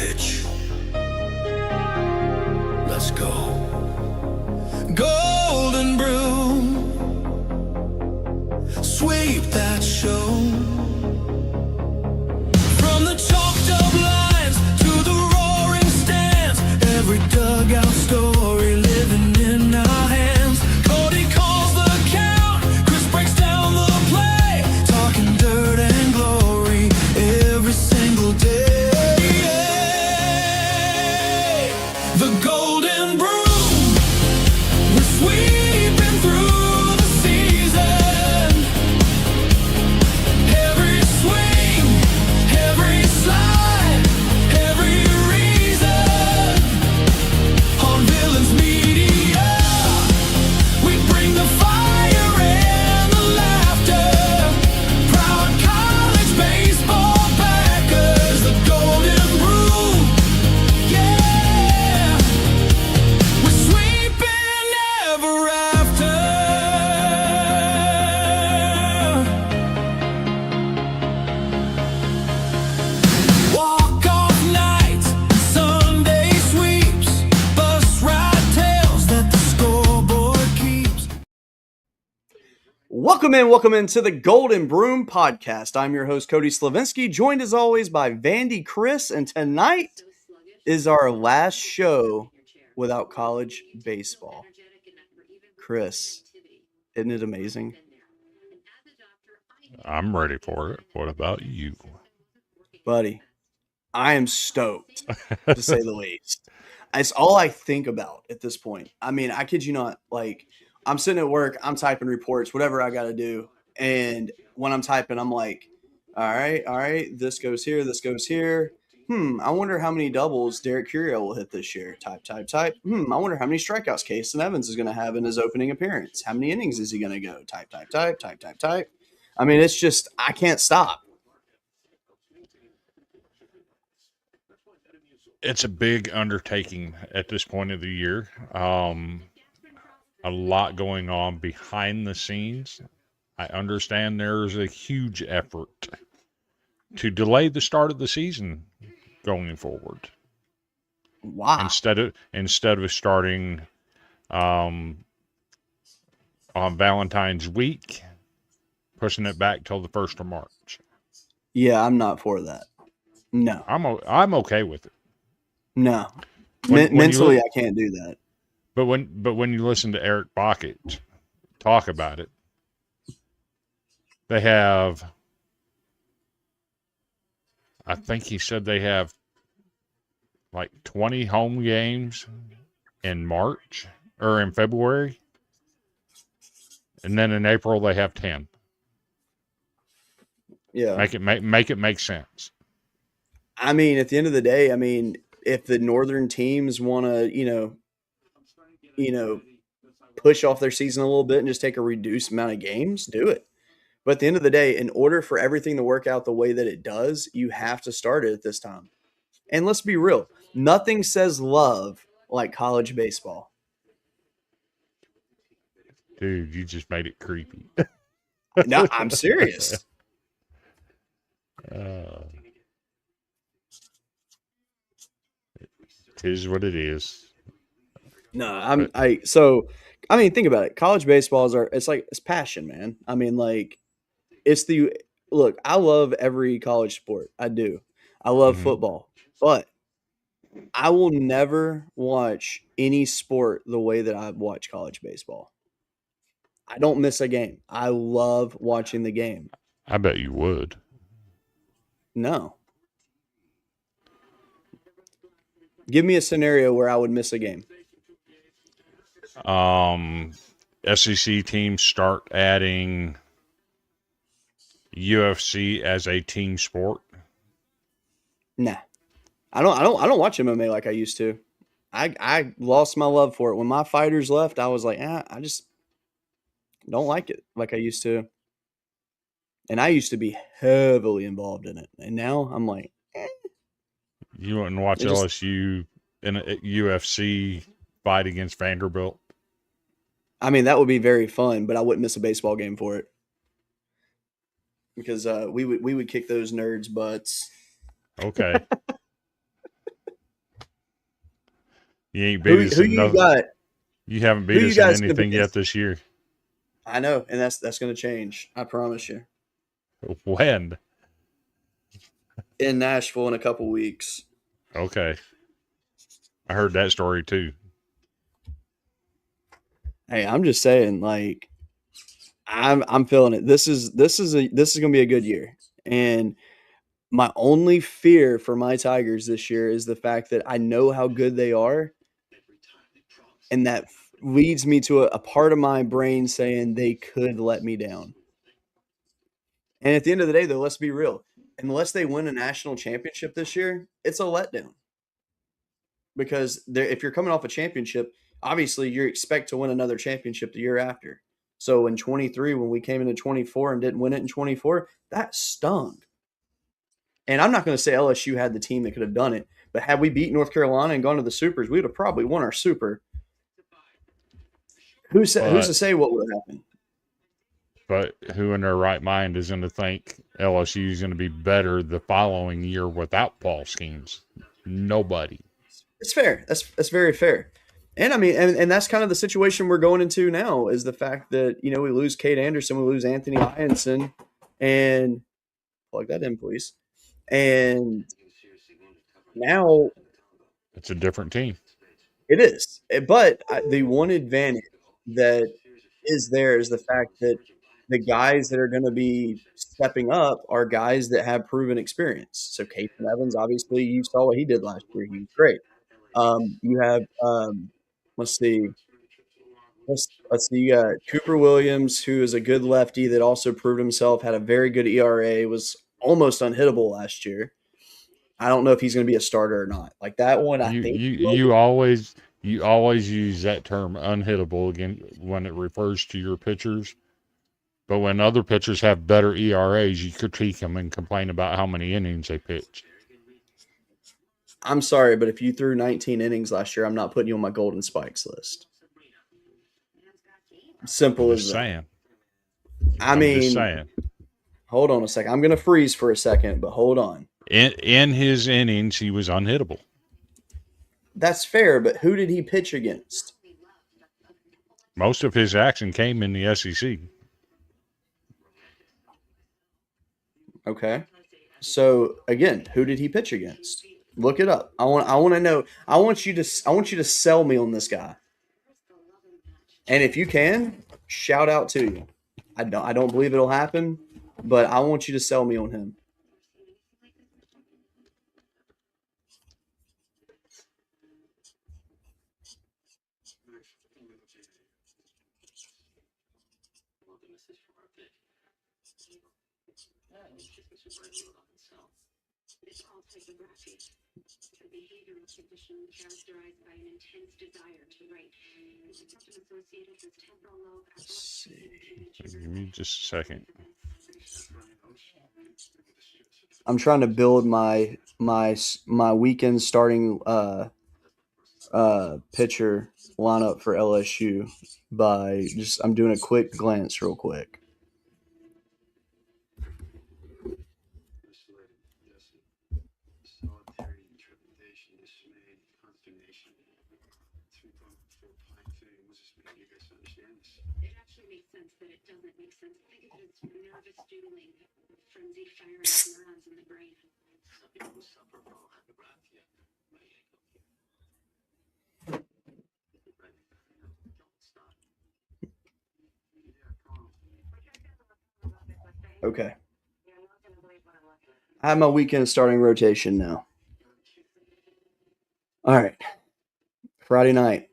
pitch. Let's go. Golden broom, sweep that show. From the chalked up lines to the roaring stands, every dugout story living in our hands. Cody calls the count, Chris breaks down the play, talking dirt and glory every single day. The golden broom, we're sweeping through the season. Every swing, every slide, every reason. On Villains Media, we bring the fire and the laughter. Proud college baseball backers, the golden broom. Yeah, we're sweeping ever after. Walk-off nights, Sunday sweeps, bus ride tales that the scoreboard keeps. Welcome in to the Golden Broom Podcast. I'm your host, Cody Slavinsky, joined as always by Vandy Chris, and tonight is our last show without college baseball. Chris, isn't it amazing? I'm ready for it. What about you? Buddy, I am stoked, to say the least. It's all I think about at this point. I mean, I kid you not, like, I'm sitting at work, I'm typing reports, whatever I got to do. And when I'm typing, I'm like, all right, this goes here, this goes here. I wonder how many doubles Derek Curio will hit this year. Type. I wonder how many strikeouts Casey Evans is going to have in his opening appearance. How many innings is he going to go? Type. I mean, it's just, I can't stop. It's a big undertaking at this point of the year. A lot going on behind the scenes. I understand there's a huge effort to delay the start of the season going forward. Wow. Instead of starting on Valentine's week, pushing it back till the 1st of March. Yeah, I'm not for that. No. I'm okay with it. No. When Mentally, I can't do that. But when you listen to Eric Bockett talk about it, they have, I think he said they have like 20 home games in March or in February. And then in April they have 10. Yeah. Make it make sense. I mean, at the end of the day, I mean, if the northern teams want to, push off their season a little bit and just take a reduced amount of games, do it. But at the end of the day, in order for everything to work out the way that it does, you have to start it at this time. And let's be real, nothing says love like college baseball. Dude, you just made it creepy. No, I'm serious. It is what it is. No, think about it. College baseball it's passion, man. I mean, like, look, I love every college sport. I do. I love football, but I will never watch any sport the way that I watch college baseball. I don't miss a game. I love watching the game. I bet you would. No. Give me a scenario where I would miss a game. SEC teams start adding UFC as a team sport. Nah. I don't watch MMA like I used to. I lost my love for it. When my fighters left, I was like, I just don't like it like I used to. And I used to be heavily involved in it. And now I'm like, You wouldn't watch LSU in a UFC fight against Vanderbilt? I mean, that would be very fun, but I wouldn't miss a baseball game for it. Because we would kick those nerds' butts. Okay. You ain't beat us Who in you no. got? You haven't Who beat you us in guys gonna anything beat? yet this year. I know, and that's going to change. I promise you. When? In Nashville in a couple weeks. Okay. I heard that story too. Hey, I'm just saying, like, I'm feeling it. This is going to be a good year, and my only fear for my Tigers this year is the fact that I know how good they are, and that leads me to a part of my brain saying they could let me down. And at the end of the day, though, let's be real. Unless they win a national championship this year, it's a letdown. Because if you're coming off a championship, obviously you expect to win another championship the year after. So in 23, when we came into 24 and didn't win it in 24, that stung. And I'm not going to say LSU had the team that could have done it, but had we beat North Carolina and gone to the Supers, we would have probably won our Super. Who's to But say what would have happened? but who in their right mind is going to think LSU is going to be better the following year without Paul Schemes? Nobody. It's fair. That's very fair. And I mean, and that's kind of the situation we're going into now is the fact that, you know, we lose Kate Anderson, we lose Anthony Hyanson, and plug that in, please. And now It's a different team. it is. But the one advantage that is there is the fact that the guys that are going to be stepping up are guys that have proven experience. So Casey Evans, obviously, you saw what he did last year. He was great. You have, let's see, let's see, Cooper Williams, who is a good lefty that also proved himself, had a very good ERA, was almost unhittable last year. I don't know if he's going to be a starter or not. Like that one, I You think you he will be. you always use that term unhittable again when it refers to your pitchers. But when other pitchers have better ERAs, you critique them and complain about how many innings they pitch. I'm sorry, but if you threw 19 innings last year, I'm not putting you on my Golden Spikes list. I'm Simple as just that. saying. I I'm just mean, saying. hold on a second. I'm going to freeze for a second, but hold on. In his innings, he was unhittable. That's fair, but who did he pitch against? Most of his action came in the SEC. Okay. So again, who did he pitch against? Look it up. I want to know. I want you to sell me on this guy. And if you can, shout out to you. I don't believe it'll happen, but I want you to sell me on him. Let's see. Give me just a second. I'm trying to build my weekend starting pitcher lineup for LSU by just I'm doing a quick glance real quick. Okay. I have my weekend starting rotation now. All right. Friday night.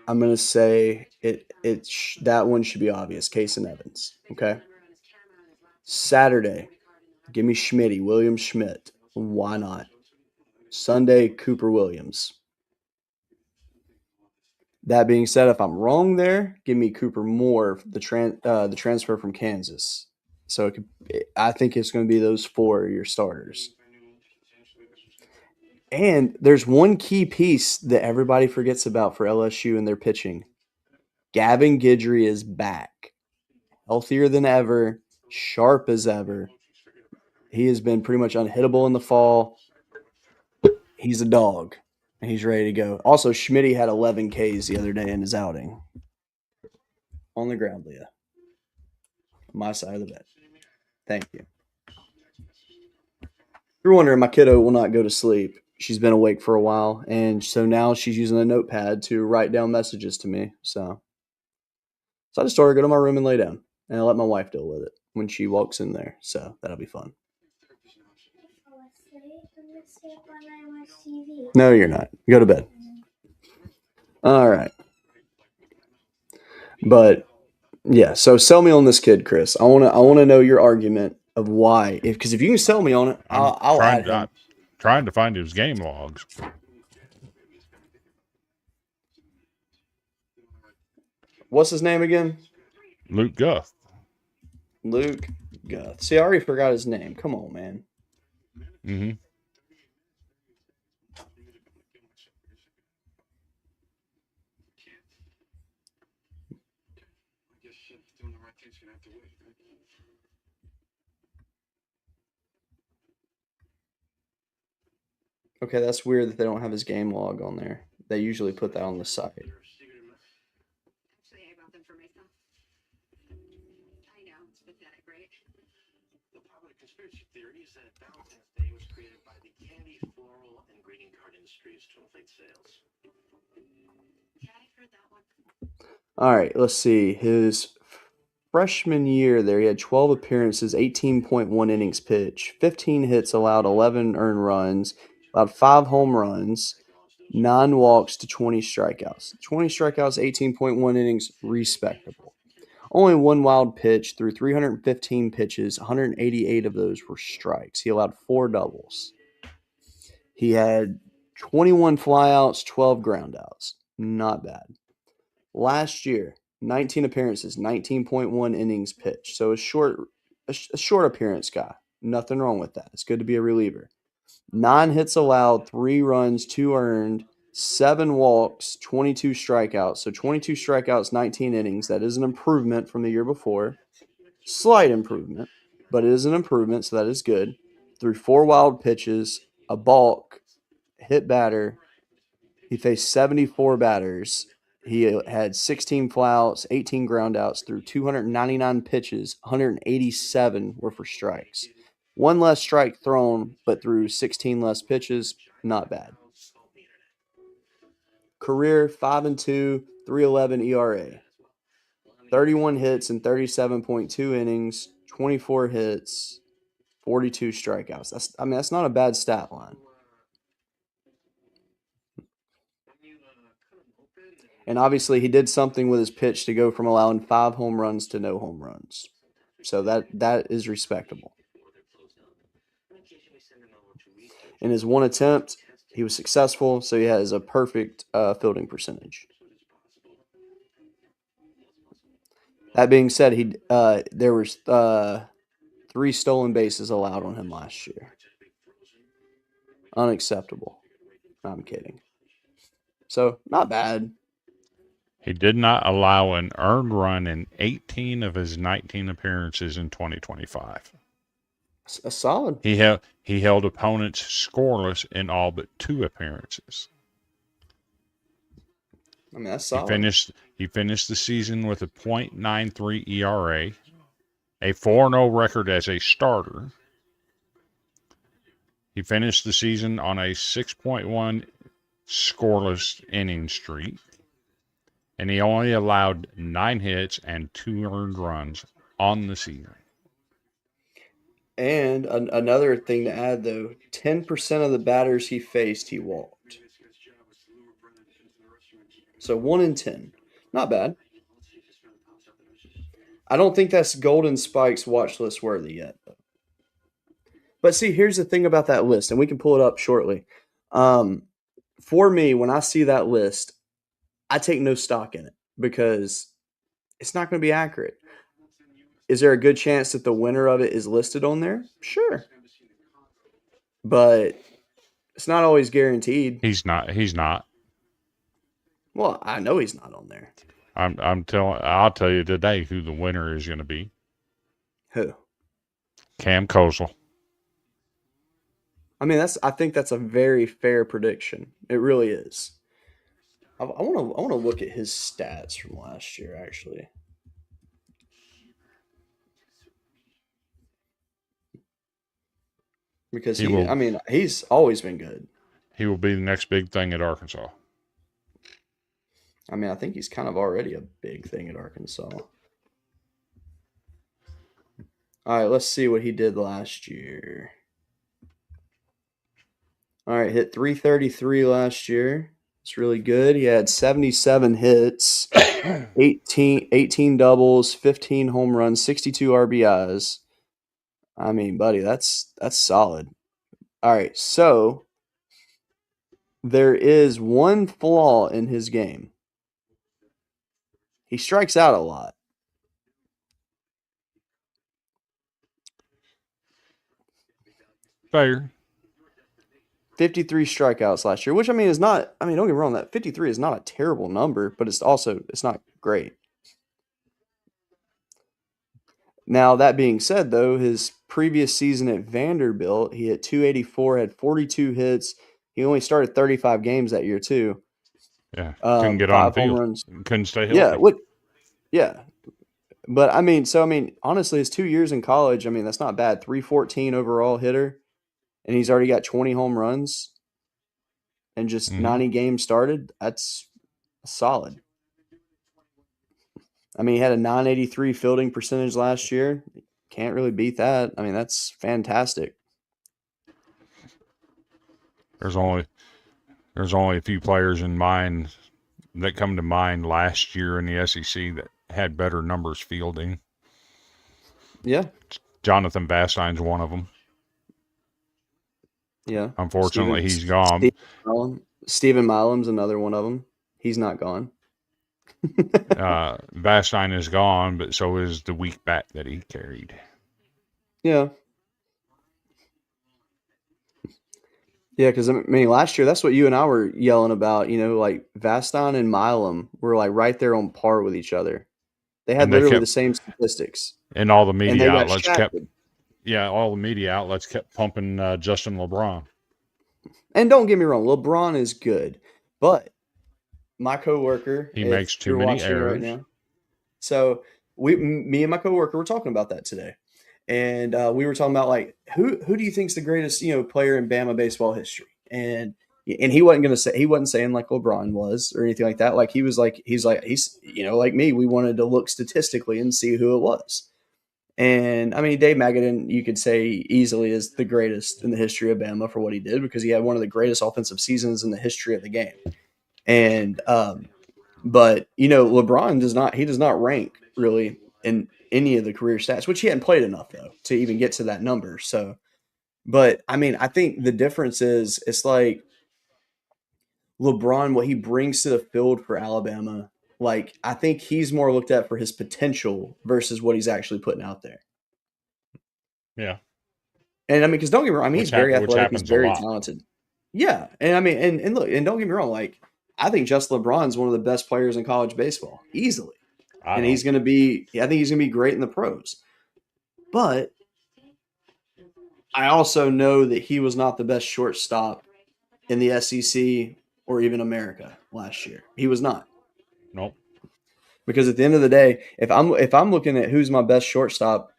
I'm gonna say that one should be obvious. Case and Evans. Okay. Saturday, give me Schmitty, William Schmidt. Why not? Sunday, Cooper Williams. That being said, if I'm wrong there, give me Cooper Moore, the transfer from Kansas. So I think it's going to be those four your starters. And there's one key piece that everybody forgets about for LSU and their pitching. Gavin Guidry is back, healthier than ever, sharp as ever. He has been pretty much unhittable in the fall. He's a dog. He's ready to go. Also, Schmitty had 11 Ks the other day in his outing. On the ground, Leah. My side of the bed. Thank you. You're wondering, my kiddo will not go to sleep. She's been awake for a while, and so now she's using a notepad to write down messages to me. So I just told her to go to my room and lay down, and I'll let my wife deal with it when she walks in there. So that'll be fun. No, you're not. Go to bed. All right. But yeah, so sell me on this kid, Chris. I want to know your argument of why. Because if you can sell me on it, I'll add him. Trying to find his game logs. What's his name again? Luke Guth. Luke Guth. See, I already forgot his name. Come on, man. Mm-hmm. Okay, that's weird that they don't have his game log on there. They usually put that on the site. Actually, I bought them for myself. I know, it's pathetic, right? The popular conspiracy theory is that Valentine's Day was created by the candy, floral, and greeting card industries to inflate sales. Yeah, I heard that one. All right, let's see. His freshman year there, he had 12 appearances, 18.1 innings pitched, 15 hits allowed, 11 earned runs, allowed 5 home runs, 9 walks to 20 strikeouts. 20 strikeouts, 18.1 innings, respectable. Only 1 wild pitch through 315 pitches, 188 of those were strikes. He allowed 4 doubles. He had 21 flyouts, 12 groundouts. Not bad. Last year, 19 appearances, 19.1 innings pitched. So a short appearance guy. Nothing wrong with that. It's good to be a reliever. 9 hits allowed, 3 runs, 2 earned, 7 walks, 22 strikeouts. So 22 strikeouts, 19 innings. That is an improvement from the year before. Slight improvement, but it is an improvement, so that is good. Through 4 wild pitches, a balk, hit batter. He faced 74 batters. He had 16 flyouts, 18 groundouts through 299 pitches. 187 were for strikes. 1 less strike thrown, but through 16 less pitches, not bad. Career 5-2, 3.11 ERA. 31 hits in 37.2 innings, 24 hits, 42 strikeouts. That's not a bad stat line. And obviously, he did something with his pitch to go from allowing 5 home runs to no home runs. So that is respectable. In his 1 attempt, he was successful, so he has a perfect fielding percentage. That being said, there was 3 stolen bases allowed on him last year. Unacceptable. I'm kidding. So, not bad. He did not allow an earned run in 18 of his 19 appearances in 2025. A solid. He held opponents scoreless in all but 2 appearances. I mean, that's solid. He finished the season with a .93 ERA, a 4-0 record as a starter. He finished the season on a 6.1 scoreless inning streak, and he only allowed 9 hits and 2 earned runs on the season. And another thing to add, though, 10% of the batters he faced, he walked. So 1 in 10. Not bad. I don't think that's Golden Spike's watch list worthy yet. But see, here's the thing about that list, and we can pull it up shortly. For me, when I see that list, I take no stock in it because it's not going to be accurate. Is there a good chance that the winner of it is listed on there? Sure. But it's not always guaranteed. He's not. Well, I know he's not on there. I'll tell you today who the winner is going to be. Who? Cam Kosel. I mean, I think that's a very fair prediction. It really is. I want to look at his stats from last year, actually, because He will I mean, he's always been good. he will be the next big thing at Arkansas. I mean, I think he's kind of already a big thing at Arkansas. All right, let's see what he did last year. All right, hit 333 last year. It's really good. He had 77 hits, 18 doubles, 15 home runs, 62 RBIs. I mean, buddy, that's solid. All right, so there is one flaw in his game. He strikes out a lot. Fair. 53 strikeouts last year, which I mean is not. I mean, don't get me wrong. That 53 is not a terrible number, but it's not great. Now that being said, though, his previous season at Vanderbilt, he hit 284, had 42 hits. He only started 35 games that year too. Yeah. Couldn't get on the 5 home field. runs. Couldn't stay Yeah, healthy. what? Yeah, but I mean, honestly, his 2 years in college, I mean, that's not bad. 314 overall hitter, and he's already got 20 home runs and just Mhm. 90 games started. That's solid. I mean, he had a 983 fielding percentage last year. Can't really beat that. I mean, that's fantastic. There's only a few players in mind that come to mind last year in the SEC that had better numbers fielding. Yeah, Jonathan Bastine's one of them. yeah. Unfortunately, he's gone. Stephen Milam's another one of them. He's not gone. Bastine is gone, but so is the weak bat that he carried. Yeah. Yeah, because I mean, last year, that's what you and I were yelling about. You know, like Vaston and Milam were like right there on par with each other. They had And they literally kept- the same statistics. And all the And they media got outlets kept, shafted. all the media outlets kept pumping Justin LeBron. And don't get me wrong, LeBron is good, but my coworker, He if makes too you're many watching right errors. now. So me and my coworker were talking about that today, and we were talking about like who do you think's the greatest player in Bama baseball history, and he wasn't saying like LeBron was or anything like that. Like he's like like me, we wanted to look statistically and see who it was. And I mean, Dave Magadan, you could say easily is the greatest in the history of Bama for what he did because he had one of the greatest offensive seasons in the history of the game. And but LeBron does not rank really in any of the career stats, which he hadn't played enough though to even get to that number. So, but I mean, I think the difference is it's like LeBron, what he brings to the field for Alabama. Like, I think he's more looked at for his potential versus what he's actually putting out there. Yeah. And I mean, because don't get me wrong, I mean, he's very Which athletic, he's happens a very lot. talented. Yeah. And I mean, and look, and don't get me wrong, like, I think Justin LeBron's one of the best players in college baseball, easily. I think he's going to be great in the pros. But I also know that he was not the best shortstop in the SEC or even America last year. He was not. Nope. Because at the end of the day, if I'm looking at who's my best shortstop,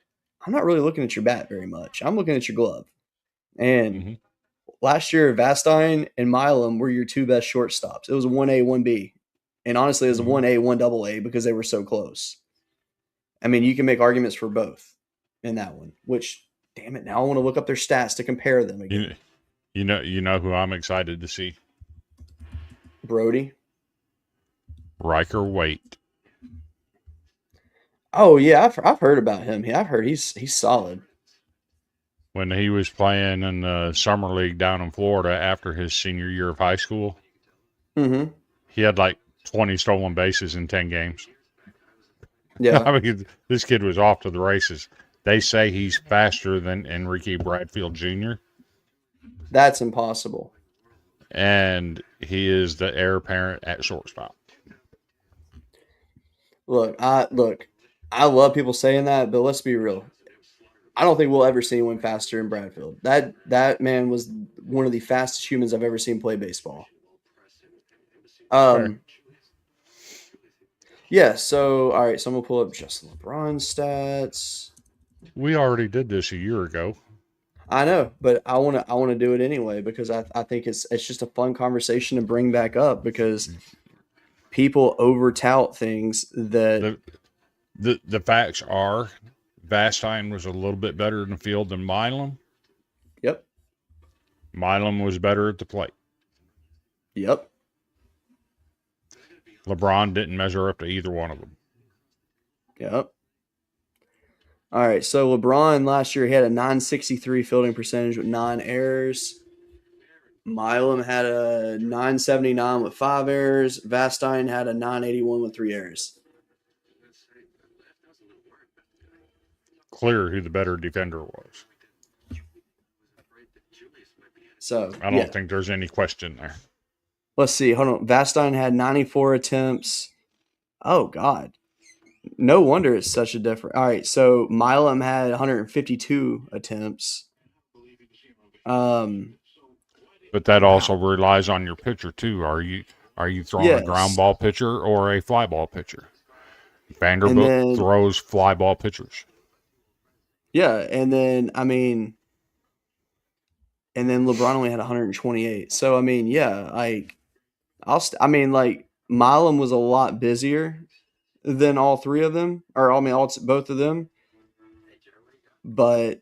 I'm not really looking at your bat very much. I'm looking at your glove. And last year, Vastine and Milam were your two best shortstops. It was a 1A, 1B. And honestly, it was a 1A, 1AA because they were so close. I mean, you can make arguments for both in that one, which, damn it, now I want to look up their stats to compare them again. You know who I'm excited to see? Brody. Riker Waite. Oh, yeah, I've heard about him. Yeah, I've heard he's solid. When he was playing in the summer league down in Florida after his senior year of high school, he had like 20 stolen bases in 10 games. Yeah. I mean, this kid was off to the races. They say he's faster than Enrique Bradfield Jr. That's impossible. And he is the heir apparent at shortstop. Look, I love people saying that, but let's be real. I don't think we'll ever see anyone faster in Bradfield. That man was one of the fastest humans I've ever seen play baseball. Fair. Yeah, so all right, so I'm gonna pull up just LeBron stats. We already did this a year ago. I know, but I wanna do it anyway because I think it's just a fun conversation to bring back up because people over tout things that The facts are Vastine was a little bit better in the field than Milam. yep. Milam was better at the plate. Yep. LeBron didn't measure up to either one of them. Yep. All right, so LeBron last year he had a 963 fielding percentage with 9 errors. Milam had a 979 with 5 errors. Vastine had a 981 with 3 errors. Clear who the better defender was. So I don't think there's any question there. Let's see. Hold on. Vastine had 94 attempts. Oh God. No wonder it's such a difference. All right, so Milam had 152 attempts. But that also relies on your pitcher too. Are you throwing a ground ball pitcher or a fly ball pitcher? Vanderbilt throws fly ball pitchers. Yeah, and then LeBron only had 128. So yeah, like like Milam was a lot busier than all three of them, or both of them. But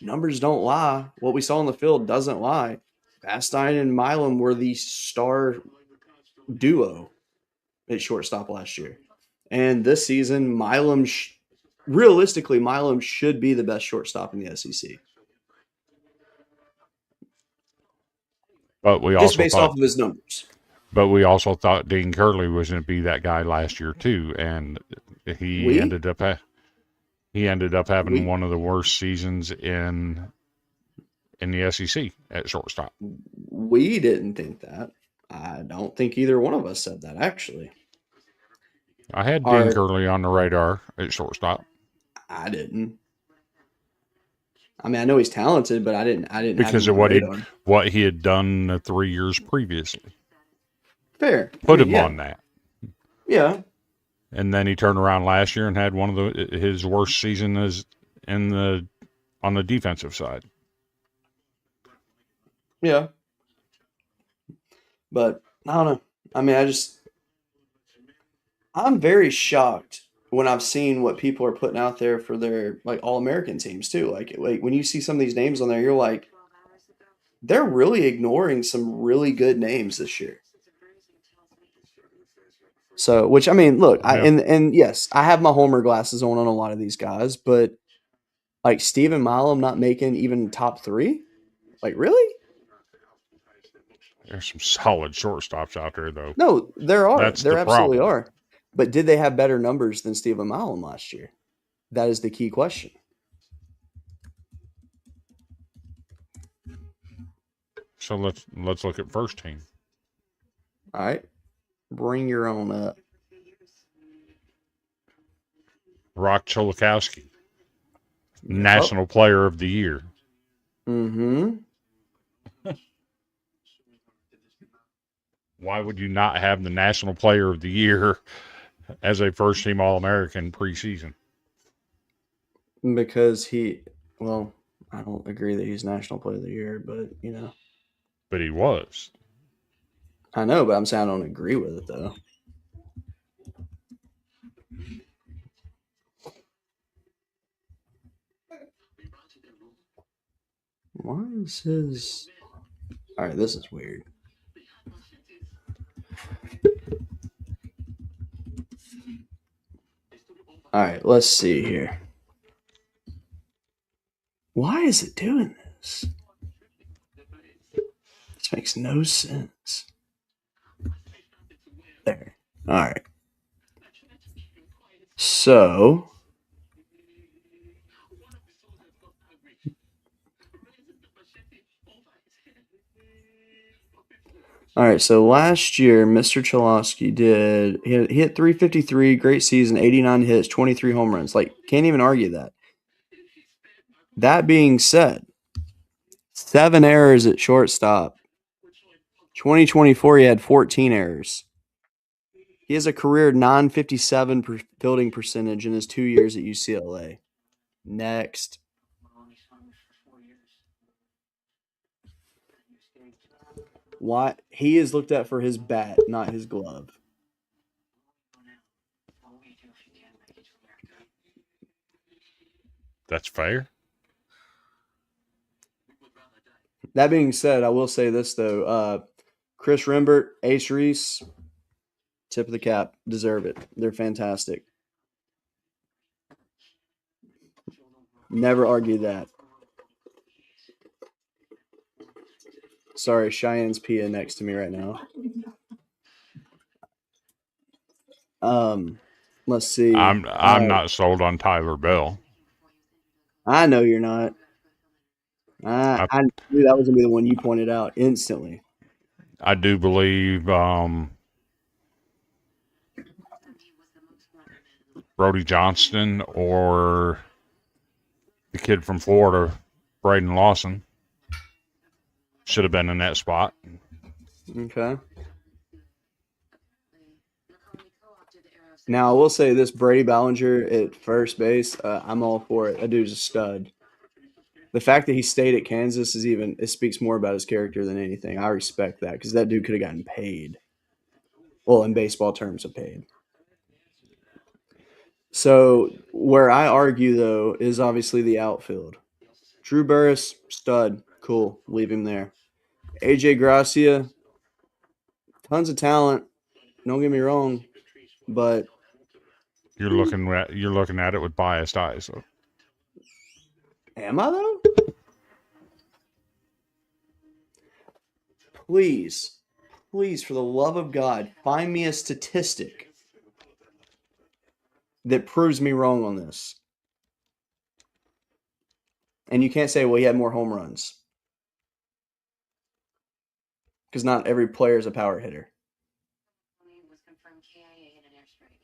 numbers don't lie. What we saw in the field doesn't lie. Vastine and Milam were the star duo at shortstop last year, and this season, realistically, Milam should be the best shortstop in the SEC. But we just also based off of his numbers. But we also thought Dean Curley was going to be that guy last year too, and he ended up having one of the worst seasons in the SEC at shortstop. We didn't think that. I don't think either one of us said that, actually. I had Dean Curley on the radar at shortstop. I didn't. I know he's talented, but I didn't because of what he had done the 3 years previously. Fair. Put him on that. Yeah. And then he turned around last year and had one of his worst season on the defensive side. Yeah. But I don't know. I'm very shocked when I've seen what people are putting out there for their All-American teams too. Like when you see some of these names on there, you're like, they're really ignoring some really good names this year. So, which look, and yes, I have my Homer glasses on a lot of these guys, but like Stephen Milam not making even top 3, like really? There's some solid shortstops out there, though. No, there are. There absolutely are. But did they have better numbers than Stephen Milam last year? That is the key question. So let's look at first team. All right. Bring your own up. Rock Cholakowski, National Player of the Year. Mm-hmm. Why would you not have the National Player of the Year as a first-team All-American preseason? Because I don't agree that he's National Player of the Year, but, But he was. I know, but I'm saying I don't agree with it, though. Why is his... All right, this is weird. All right, let's see here. Why is it doing this? This makes no sense. There. All right. So... All right, so last year, Mr. Cholosky he hit 353, great season, 89 hits, 23 home runs. Like, can't even argue that. That being said, 7 errors at shortstop. 2024, he had 14 errors. He has a career 957 fielding percentage in his 2 years at UCLA. Next. Why he is looked at for his bat, not his glove. That's fair. That being said, I will say this though. Chris Rembert, Ace Reese, tip of the cap, deserve it. They're fantastic. Never argue that. Sorry, Cheyenne's Pia next to me right now. Let's see. I'm not sold on Tyler Bell. I know you're not. I knew that was gonna be the one you pointed out instantly. I do believe Brody Johnston or the kid from Florida, Braden Lawson, should have been in that spot. Okay. Now I will say this: Brady Ballinger at first base. I'm all for it. That dude's a stud. The fact that he stayed at Kansas it speaks more about his character than anything. I respect that because that dude could have gotten paid. Well, in baseball terms, paid. So where I argue though is obviously the outfield. Drew Burris, stud, cool, leave him there. AJ Gracia, tons of talent. Don't get me wrong, but You're looking at it with biased eyes. So. am I though? Please, for the love of God, find me a statistic that proves me wrong on this. And you can't say, well, he had more home runs. Because not every player is a power hitter. Was confirmed KIA in an airstrike.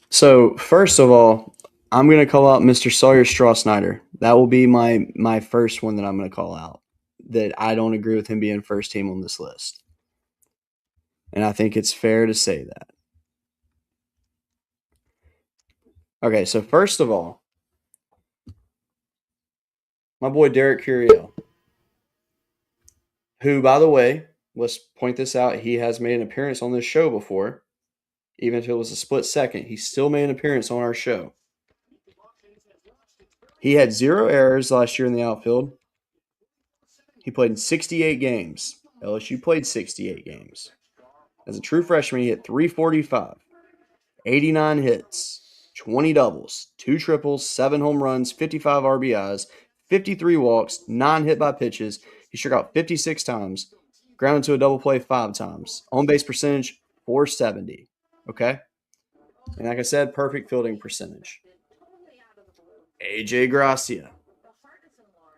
So, first of all, I'm going to call out Mr. Sawyer Stroh-Snyder. That will be my first one that I'm going to call out, that I don't agree with him being first team on this list. And I think it's fair to say that. Okay, so first of all, my boy Derek Curiel, who, by the way, let's point this out, he has made an appearance on this show before. Even if it was a split second, he still made an appearance on our show. He had 0 errors last year in the outfield. He played in 68 games. LSU played 68 games. As a true freshman, he hit 345, 89 hits, 20 doubles, 2 triples, 7 home runs, 55 RBIs, 53 walks, 9 hit by pitches. He struck out 56 times, grounded to a double play 5 times. On base percentage, 470. Okay? And like I said, perfect fielding percentage. AJ Gracia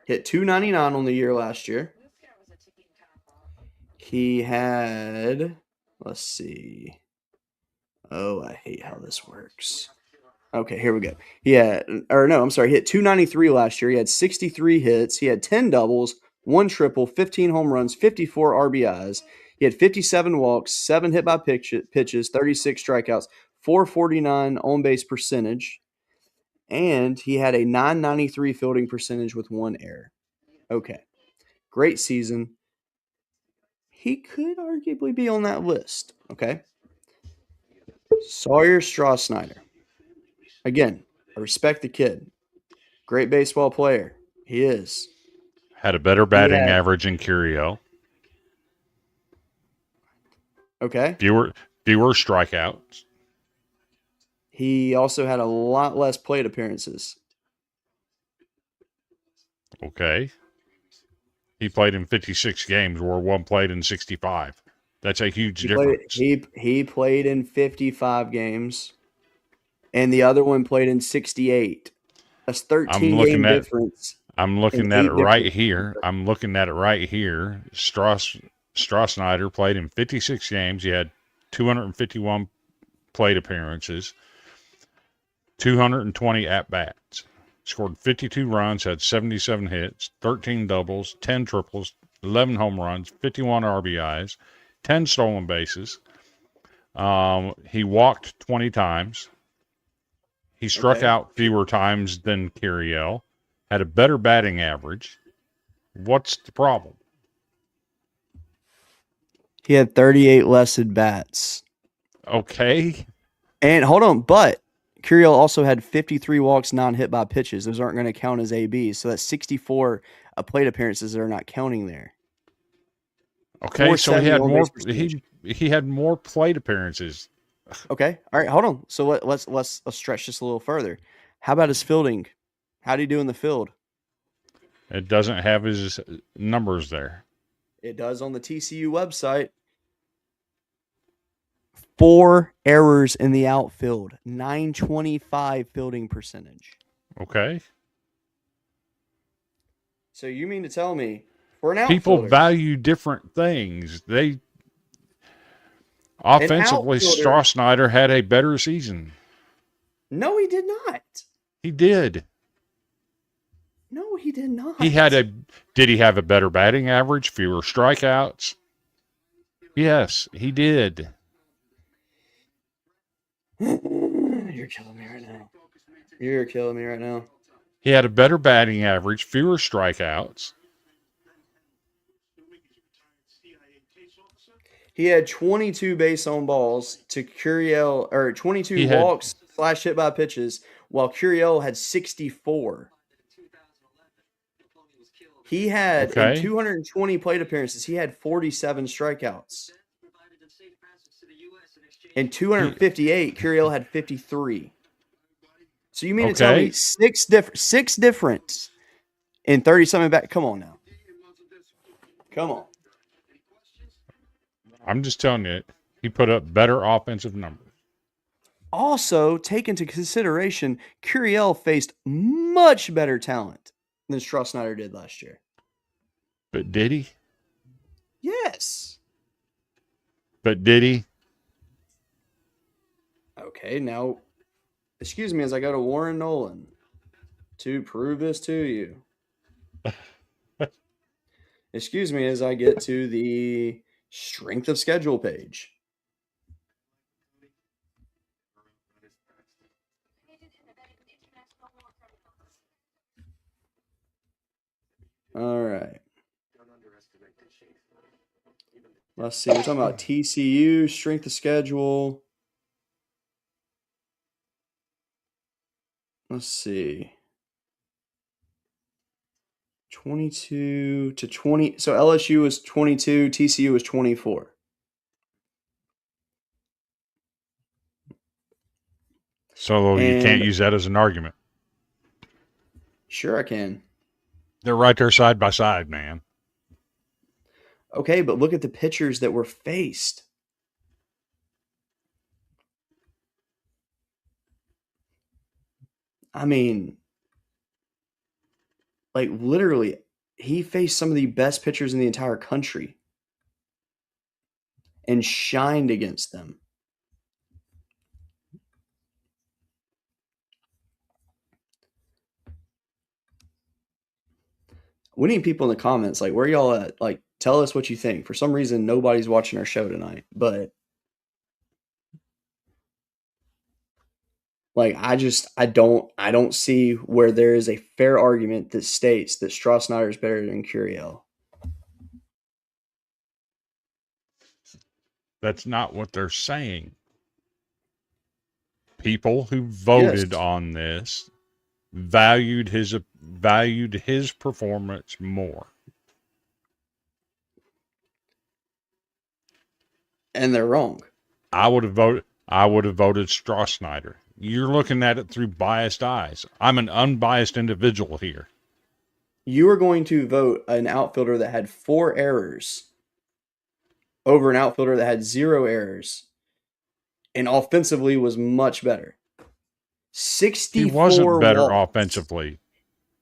hit 299 on the year last year. He had, let's see. Oh, I hate how this works. Okay, here we go. He hit 293 last year. He had 63 hits. He had 10 doubles, 1 triple, 15 home runs, 54 RBIs. He had 57 walks, 7 hit by pitches, 36 strikeouts, .449 on base percentage, and he had a .993 fielding percentage with 1 error. Okay, great season. He could arguably be on that list. Okay, Sawyer Stroh-Snyder. Again, I respect the kid. Great baseball player. He is. Had a better batting had- average than Curiel. Okay. Fewer strikeouts. He also had a lot less plate appearances. Okay. He played in 56 games, where one played in 65. That's a huge difference. He played in 55 games, and the other one played in 68. That's 13 game difference. I'm looking at it right here. Stroh-Snyder played in 56 games. He had 251 plate appearances, 220 at-bats. Scored 52 runs, had 77 hits, 13 doubles, 10 triples, 11 home runs, 51 RBIs, 10 stolen bases. He walked 20 times. He struck out fewer times than Curiel. Had a better batting average. What's the problem? He had 38 less at bats. Okay. And hold on, but Curiel also had 53 walks non-hit by pitches. Those aren't going to count as ABs. So that's 64 plate appearances that are not counting there. Okay, so he had more. He had more plate appearances. Okay, all right, hold on. So let's stretch this a little further. How about his fielding? How did he do in the field? It doesn't have his numbers there. It does on the TCU website. 4 errors in the outfield, 925 fielding percentage. Okay. So you mean to tell me for an outfielder, people value different things. Offensively, Stroh-Snyder had a better season. No, he did not. He did. No, he did not. Did he have a better batting average, fewer strikeouts? Yes, he did. You're killing me right now. You're killing me right now. He had a better batting average, fewer strikeouts. He had 22 base on balls to Curiel, or 22 walks / hit by pitches, while Curiel had 64. He had in 220 plate appearances, he had 47 strikeouts. In 258, Curiel had 53. So you mean to tell me six difference in 30 something back? Come on now. Come on. I'm just telling you, he put up better offensive numbers. Also, take into consideration, Curiel faced much better talent than Stroh-Snyder did last year. But did he? Yes. But did he? Okay, now, excuse me as I go to Warren Nolan to prove this to you. Excuse me as I get to the strength of schedule page. All right. Let's see. We're talking about TCU, strength of schedule. Let's see. 22 to 20. So LSU was 22, TCU was 24. So you can't use that as an argument. Sure I can. They're right there side by side, man. Okay, but look at the pitchers that were faced. I mean, like literally, he faced some of the best pitchers in the entire country and shined against them. We need people in the comments, like, where y'all at? Like, tell us what you think. For some reason, nobody's watching our show tonight, but Like I don't see where there is a fair argument that states that Strossnyder is better than Curiel. That's not what they're saying. People who Yes. voted on this valued his performance more. And they're wrong. I would have voted Strossnyder. You're looking at it through biased eyes. I'm an unbiased individual here. You are going to vote an outfielder that had 4 errors over an outfielder that had 0 errors and offensively was much better. 64 He wasn't better walks. offensively.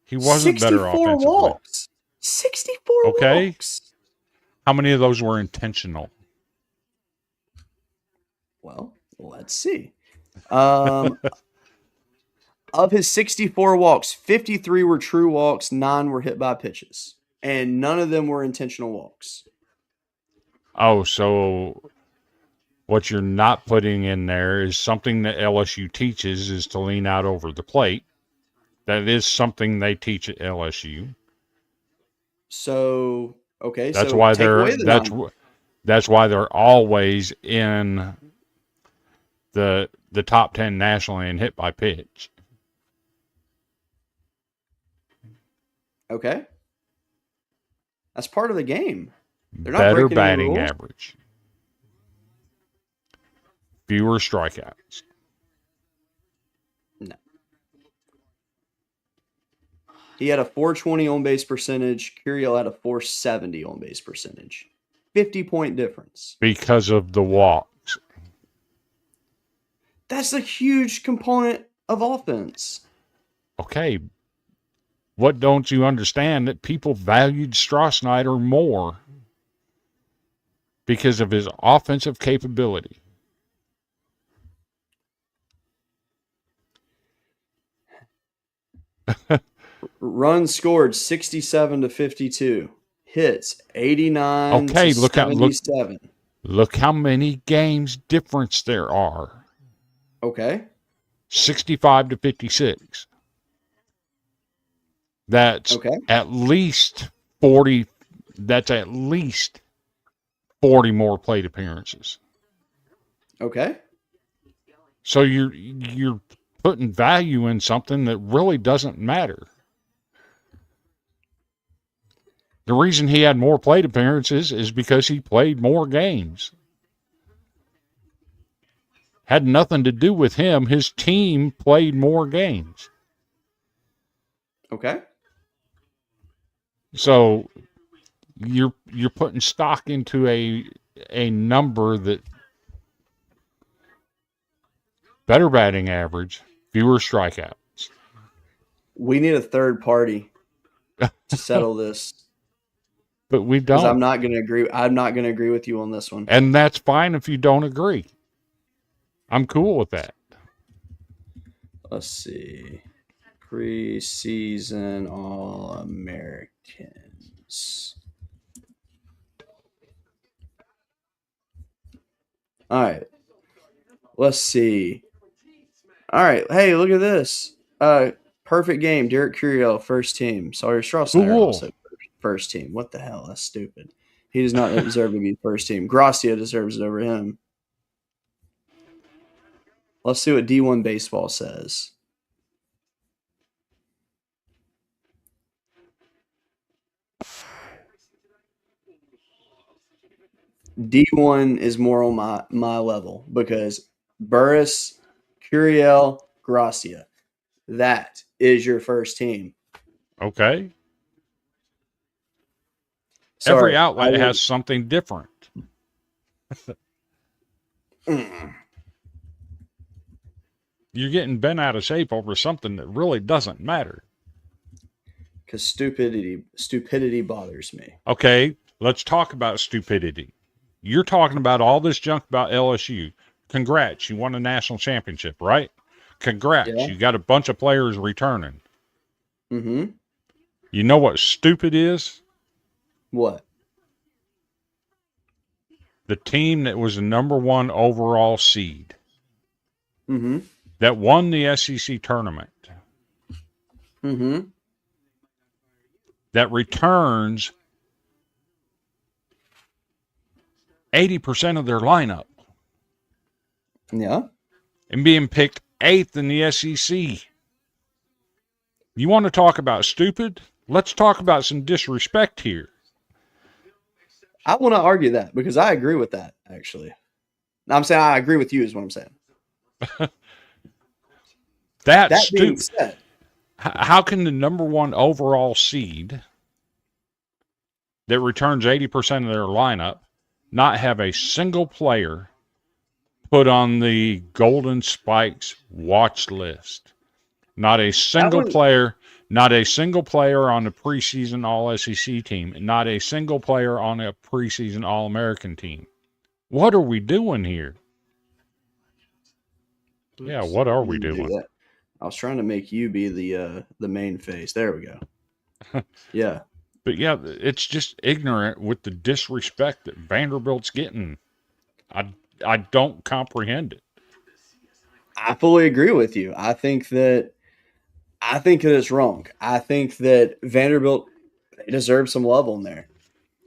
He wasn't better 64 offensively. walks. 64 Okay. walks. How many of those were intentional? Well, let's see. Of his 64 walks, 53 were true walks, 9 were hit by pitches, and none of them were intentional walks. Oh, so what you're not putting in there is something that LSU teaches is to lean out over the plate. That is something they teach at LSU. So, okay, That's so why take away the 9. that's why they're always in the top 10 nationally in hit by pitch. Okay. That's part of the game. They're not Better breaking any batting rules. average. Fewer strikeouts. No. He had a 420 on base percentage. Curiel had a 470 on base percentage. 50-point difference. Because of the walks. That's a huge component of offense. Okay. What don't you understand? That people valued Strossnyder more because of his offensive capability. Runs scored 67 to 52. Hits 89 Okay, to look 77. Look how many games difference there are. Okay. 65 to 56. That's Okay. at least 40. That's at least 40 more plate appearances. Okay. So you're putting value in something that really doesn't matter. The reason he had more plate appearances is because he played more games. Had nothing to do with him. His team played more games. Okay. So you're putting stock into a number that better batting average, fewer strikeouts. We need a third party to settle this. But we Because don't. I'm not going to agree. I'm not going to agree with you on this one. And that's fine if you don't agree. I'm cool with that. Let's see. Preseason All-Americans. All right. Let's see. All right. Hey, look at this. Perfect game. Derek Curiel, first team. Sawyer Strossnyder Cool. also first team. What the hell? That's stupid. He does not deserve to be first team. Gracia deserves it over him. Let's see what D1 baseball says. D1 is more on my level because Burris, Curiel, Gracia. That is your first team. Okay. Sorry, Every outlet has something different. You're getting bent out of shape over something that really doesn't matter. Because stupidity bothers me. Okay, let's talk about stupidity. You're talking about all this junk about LSU. Congrats, you won a national championship, right? Congrats, Yeah. you got a bunch of players returning. Mm-hmm. You know what stupid is? What? The team that was the number 1 overall seed Mm-hmm. that won the SEC tournament Mm-hmm. that returns 80% of their lineup Yeah. and being picked 8th in the SEC. You want to talk about stupid? Let's talk about some disrespect here. I will not argue that because I agree with that, actually. I'm saying I agree with you is what I'm saying. That's That being stupid. said, How can the number 1 overall seed that returns 80% of their lineup not have a single player put on the Golden Spikes watch list? Not a single player, not a single player on the preseason All SEC team, and not a single player on a preseason All American team. What are we doing here? Yeah, what are we doing? that. I was trying to make you be the main face. There we go. Yeah. But yeah, it's just ignorant with the disrespect that Vanderbilt's getting. I don't comprehend it. I fully agree with you. I think that it's wrong. I think that Vanderbilt deserves some love on there.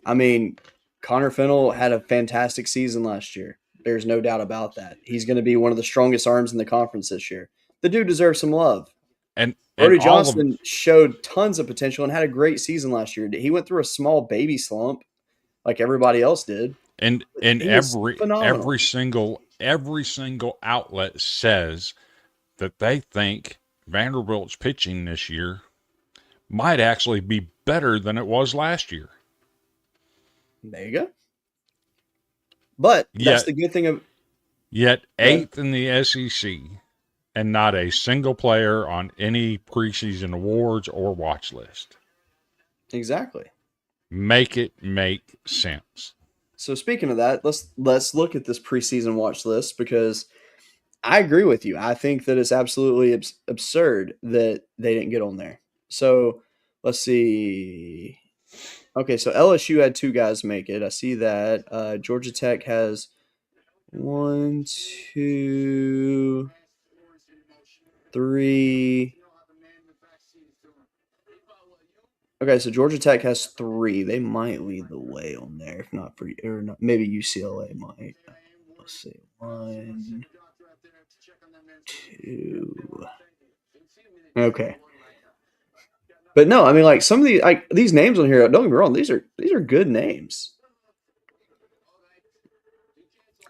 I mean, Connor Fennell had a fantastic season last year. There's no doubt about that. He's going to be one of the strongest arms in the conference this year. The dude deserves some love. And Brody all of Johnson showed tons of potential and had a great season last year. He went through a small baby slump like everybody else did. and He was phenomenal. every single outlet says that they think Vanderbilt's pitching this year might actually be better than it was last year. There you go. But that's Yet- the good thing of Yet 8th in the SEC and not a single player on any preseason awards or watch list. exactly. Make it make sense. So speaking of that, let's look at this preseason watch list because I agree with you. I think that it's absolutely absurd that they didn't get on there. So let's see. Okay, so LSU had 2 guys make it. I see that. Georgia Tech has 1, 2, 3. Okay, so Georgia Tech has 3. They might lead the way on there, if not for or not. Maybe UCLA might. Let's see. 1, 2. Okay. But no, I mean, like some of these names on here. Don't get me wrong; these are good names.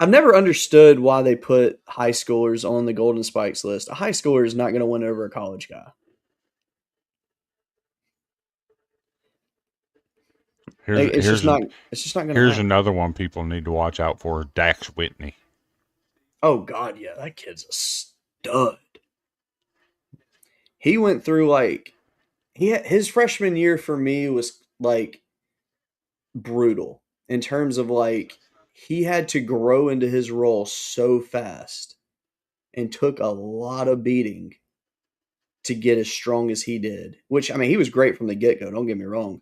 I've never understood why they put high schoolers on the Golden Spikes list. A high schooler is not going to win over a college guy. It's just not going to Here's happen. another one people need to watch out for: Dax Whitney. Oh God, yeah, that kid's a stud. He went through his freshman year for me was like brutal in terms of like he had to grow into his role so fast and took a lot of beating to get as strong as he did. Which I mean, he was great from the get-go, don't get me wrong.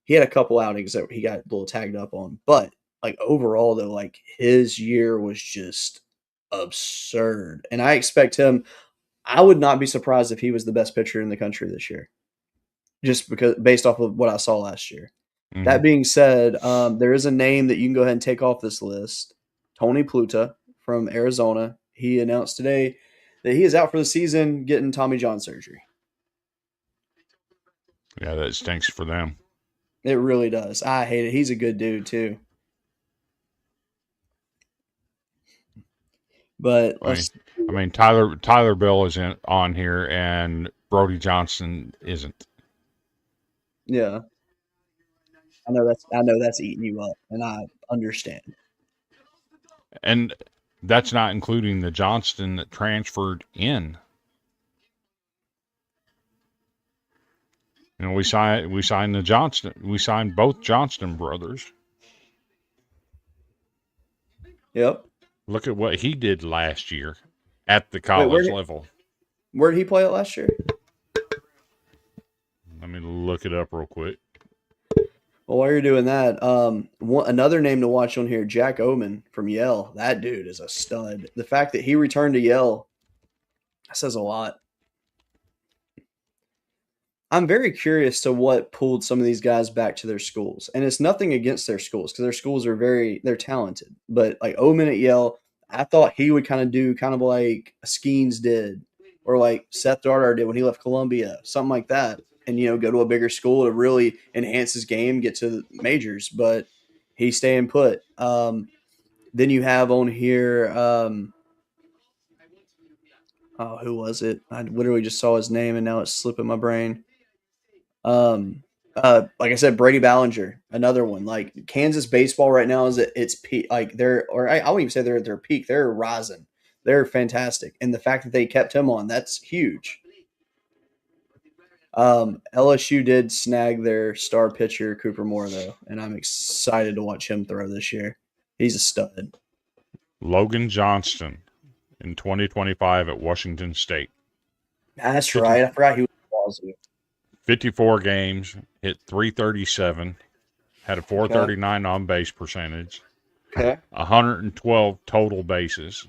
He had a couple outings that he got a little tagged up on, but like overall though, like his year was just absurd. And I expect him, I would not be surprised if he was the best pitcher in the country this year. Just because based off of what I saw last year. Mhm. That being said, there is a name that you can go ahead and take off this list. Tony Pluta from Arizona. He announced today that he is out for the season getting Tommy John surgery. Yeah, that stinks for them. It really does. I hate it. He's a good dude too. But I mean, Tyler Bill isn't on here, and Brody Johnson isn't. yeah. I know that's eating you up, and I understand. And that's not including the Johnston that transferred in. You know, we signed the Johnston. We signed both Johnston brothers. Yep. Look at what he did last year at the college level. Where did he play it last year? Let me look it up real quick. Well, while you're doing that, another name to watch on here, Jack Oman from Yale. That dude is a stud. The fact that he returned to Yale, That says a lot. I'm very curious to what pulled some of these guys back to their schools. And it's nothing against their schools because their schools are they're talented. But like Omen at Yale, I thought he would kind of do kind of like Skeens did or like Seth Darter did when he left Columbia, something like that. And, go to a bigger school to really enhance his game, get to the majors. But he's staying put. Then you have on here, oh, who was it? I literally just saw his name and now it's slipping my brain. Like I said, Brady Ballinger, another one. Like Kansas baseball right now is at its peak. Like I wouldn't even say they're at their peak. They're rising. They're fantastic, and the fact that they kept him on, that's huge. LSU did snag their star pitcher Cooper Moore though, and I'm excited to watch him throw this year. He's a stud. Logan Johnston in 2025 at Washington State. That's 50 right. I forgot he was Wazoo. 54 games, hit 337, had a 439 on base percentage, Okay. 112 total bases,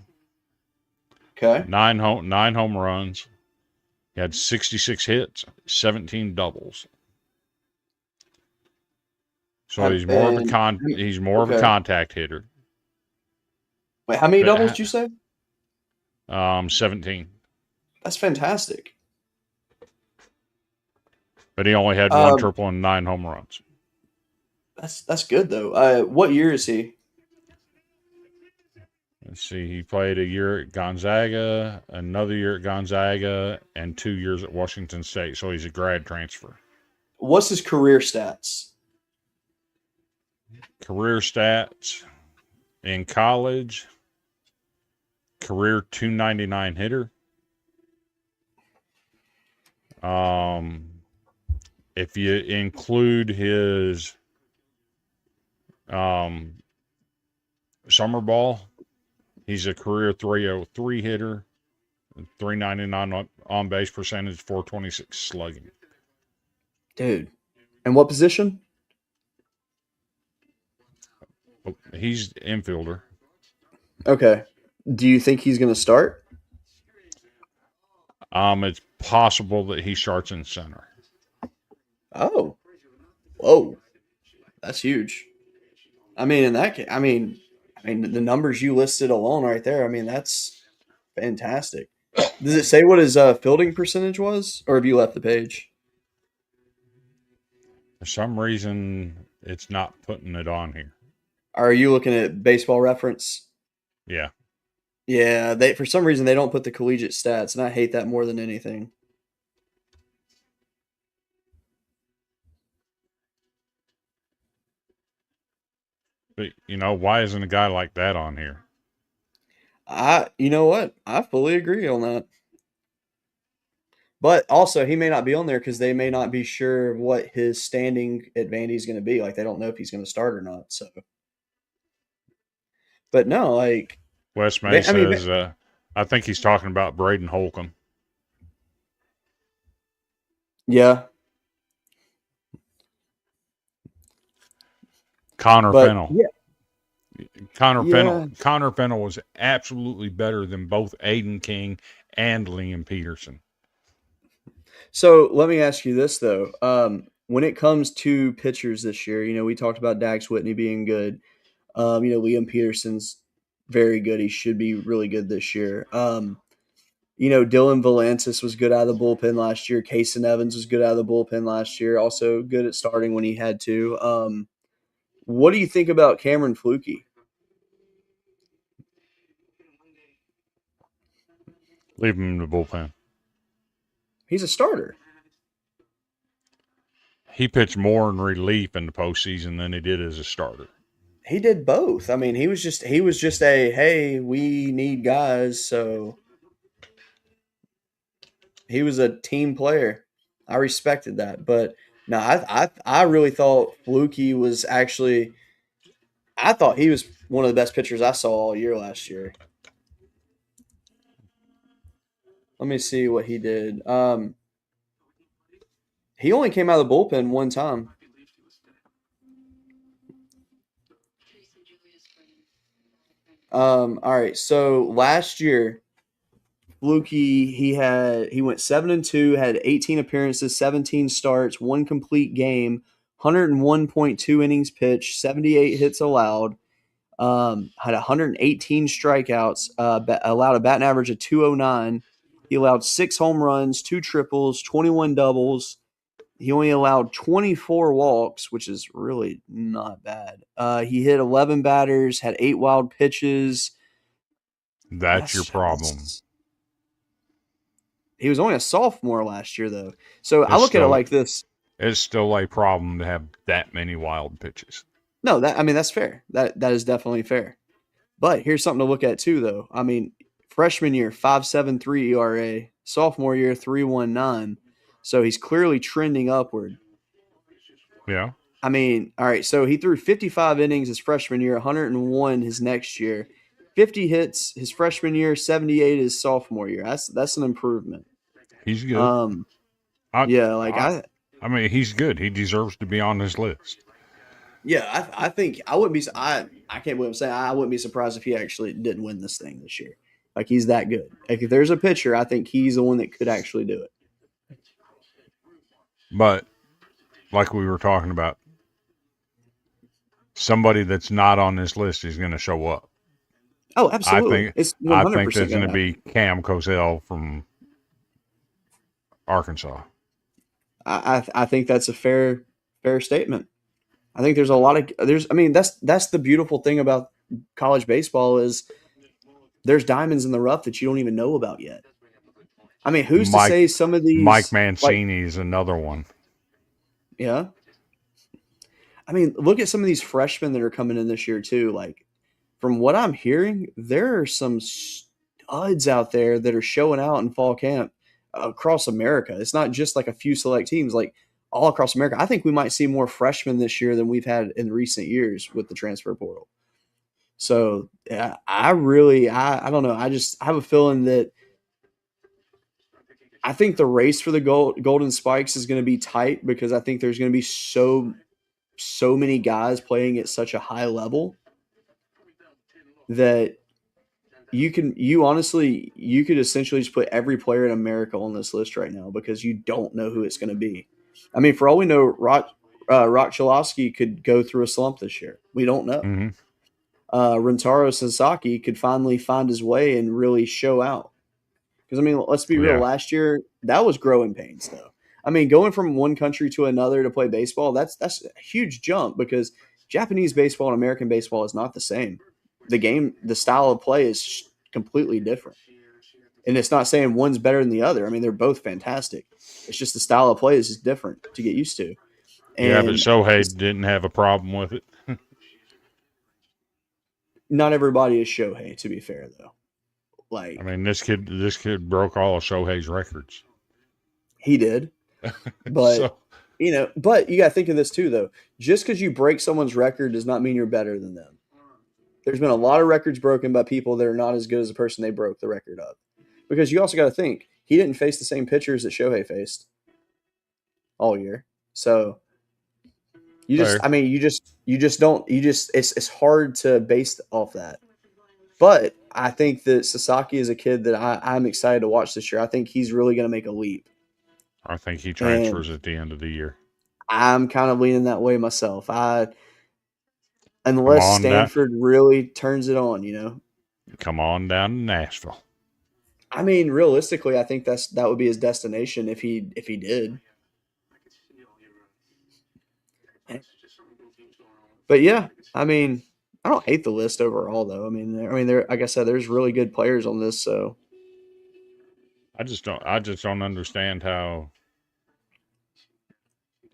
Okay. nine home runs. He had 66 hits, 17 doubles. So he's more of a contact hitter. Wait, how many But doubles did you say? 17. That's fantastic. But he only had one triple and 9 home runs. That's good though. What year is he? Let's see. He played a year at Gonzaga, another year at Gonzaga, and 2 years at Washington State. So he's a grad transfer. What's his career stats? Career stats in college, career 299 hitter. If you include his summer ball, he's a career 303 hitter, 399 on base percentage, 426 slugging. Dude. And what position? He's infielder. Okay. Do you think he's going to start? It's possible that he starts in center. Oh. Whoa. That's huge. I mean, in that case, I mean, the numbers you listed alone right there, I mean, that's fantastic. Does it say what his fielding percentage was, or have you left the page? For some reason, it's not putting it on here. Are you looking at Baseball Reference? Yeah. Yeah, they for some reason they don't put the collegiate stats, and I hate that more than anything. But, why isn't a guy like that on here? You know what? I fully agree on that. But also, he may not be on there because they may not be sure what his standing advantage is going to be. Like, they don't know if he's going to start or not. So, but no, like Wes May says, I think he's talking about Braden Holcomb. Yeah. Connor Fennell. Yeah. Connor Fennell was absolutely better than both Aiden King and Liam Peterson. So let me ask you this though. When it comes to pitchers this year, we talked about Dax Whitney being good. Liam Peterson's very good. He should be really good this year. Dylan Valancis was good out of the bullpen last year. Kason Evans was good out of the bullpen last year. Also good at starting when he had to. What do you think about Cameron Flukie? Leave him in the bullpen. He's a starter. He pitched more in relief in the postseason than he did as a starter. He did both. I mean, he was just a, hey, we need guys, so he was a team player. I respected that. But no, I really thought Flukie was actually – I thought he was one of the best pitchers I saw all year last year. Let me see what he did. He only came out of the bullpen one time. All right. So last year, fluky. He went 7-2, had 18 appearances, 17 starts, one complete game, 101.2 innings pitched, 78 hits allowed. Had 118 strikeouts, allowed a batting average of 209. He allowed 6 home runs, 2 triples, 21 doubles. He only allowed 24 walks, which is really not bad. He hit 11 batters, had 8 wild pitches. That's your problem. He was only a sophomore last year, though. So I It's look at it still like this. it's still a problem to have that many wild pitches. No, that's fair. That is definitely fair. But here's something to look at too, though. I mean, freshman year 5.73 ERA, sophomore year 3.19. So he's clearly trending upward. Yeah. I mean, all right. So he threw 55 innings his freshman year, 101 his next year, 50 hits his freshman year, 78 his sophomore year. That's an improvement. He's good. Yeah, like I mean, he's good. He deserves to be on this list. Yeah, I think I wouldn't be. I can't believe I'm saying I wouldn't be surprised if he actually didn't win this thing this year. Like he's that good. Like if there's a pitcher, I think he's the one that could actually do it. But like we were talking about, somebody that's not on this list is going to show up. Oh, absolutely. It's 100% I think there's going to gonna be Cam Cozell from Arkansas. I think that's a fair statement. I think there's a lot of I mean that's the beautiful thing about college baseball is there's diamonds in the rough that you don't even know about yet. I mean, who's to say some of these Mike Mancini is another one. Yeah. I mean, look at some of these freshmen that are coming in this year too. Like from what I'm hearing, there are some studs out there that are showing out in fall camp across America. It's not just like a few select teams, like all across America. I think we might see more freshmen this year than we've had in recent years with the transfer portal. So yeah, I don't know. I have a feeling that I think the race for the golden spikes is going to be tight because I think there's going to be so many guys playing at such a high level that you could essentially just put every player in America on this list right now because you don't know who it's going to be. I mean, for all we know, Rock Chalosky could go through a slump this year. We don't know. Mm-hmm. Rentaro Sasaki could finally find his way and really show out. Because, I mean, let's be real. Last year, that was growing pains, though. I mean, going from one country to another to play baseball, that's a huge jump because Japanese baseball and American baseball is not the same. The style of play is completely different. And it's not saying one's better than the other. I mean, they're both fantastic. It's just the style of play is just different to get used to. And but Shohei didn't have a problem with it. Not everybody is Shohei, to be fair, though. Like, I mean, this kid broke all of Shohei's records. He did. But, but you got to think of this too, though. Just because you break someone's record does not mean you're better than them. There's been a lot of records broken by people that are not as good as the person they broke the record of. Because you also got to think, he didn't face the same pitchers that Shohei faced all year. So it's hard to base off that. But I think that Sasaki is a kid that I'm excited to watch this year. I think he's really going to make a leap. I think he transfers at the end of the year. I'm kind of leaning that way myself. Unless Stanford really turns it on, Come on down to Nashville. I mean, realistically, I think that would be his destination if he did. But yeah, I mean, I don't hate the list overall, though. I mean, there, like I said, there's really good players on this. So I just don't understand how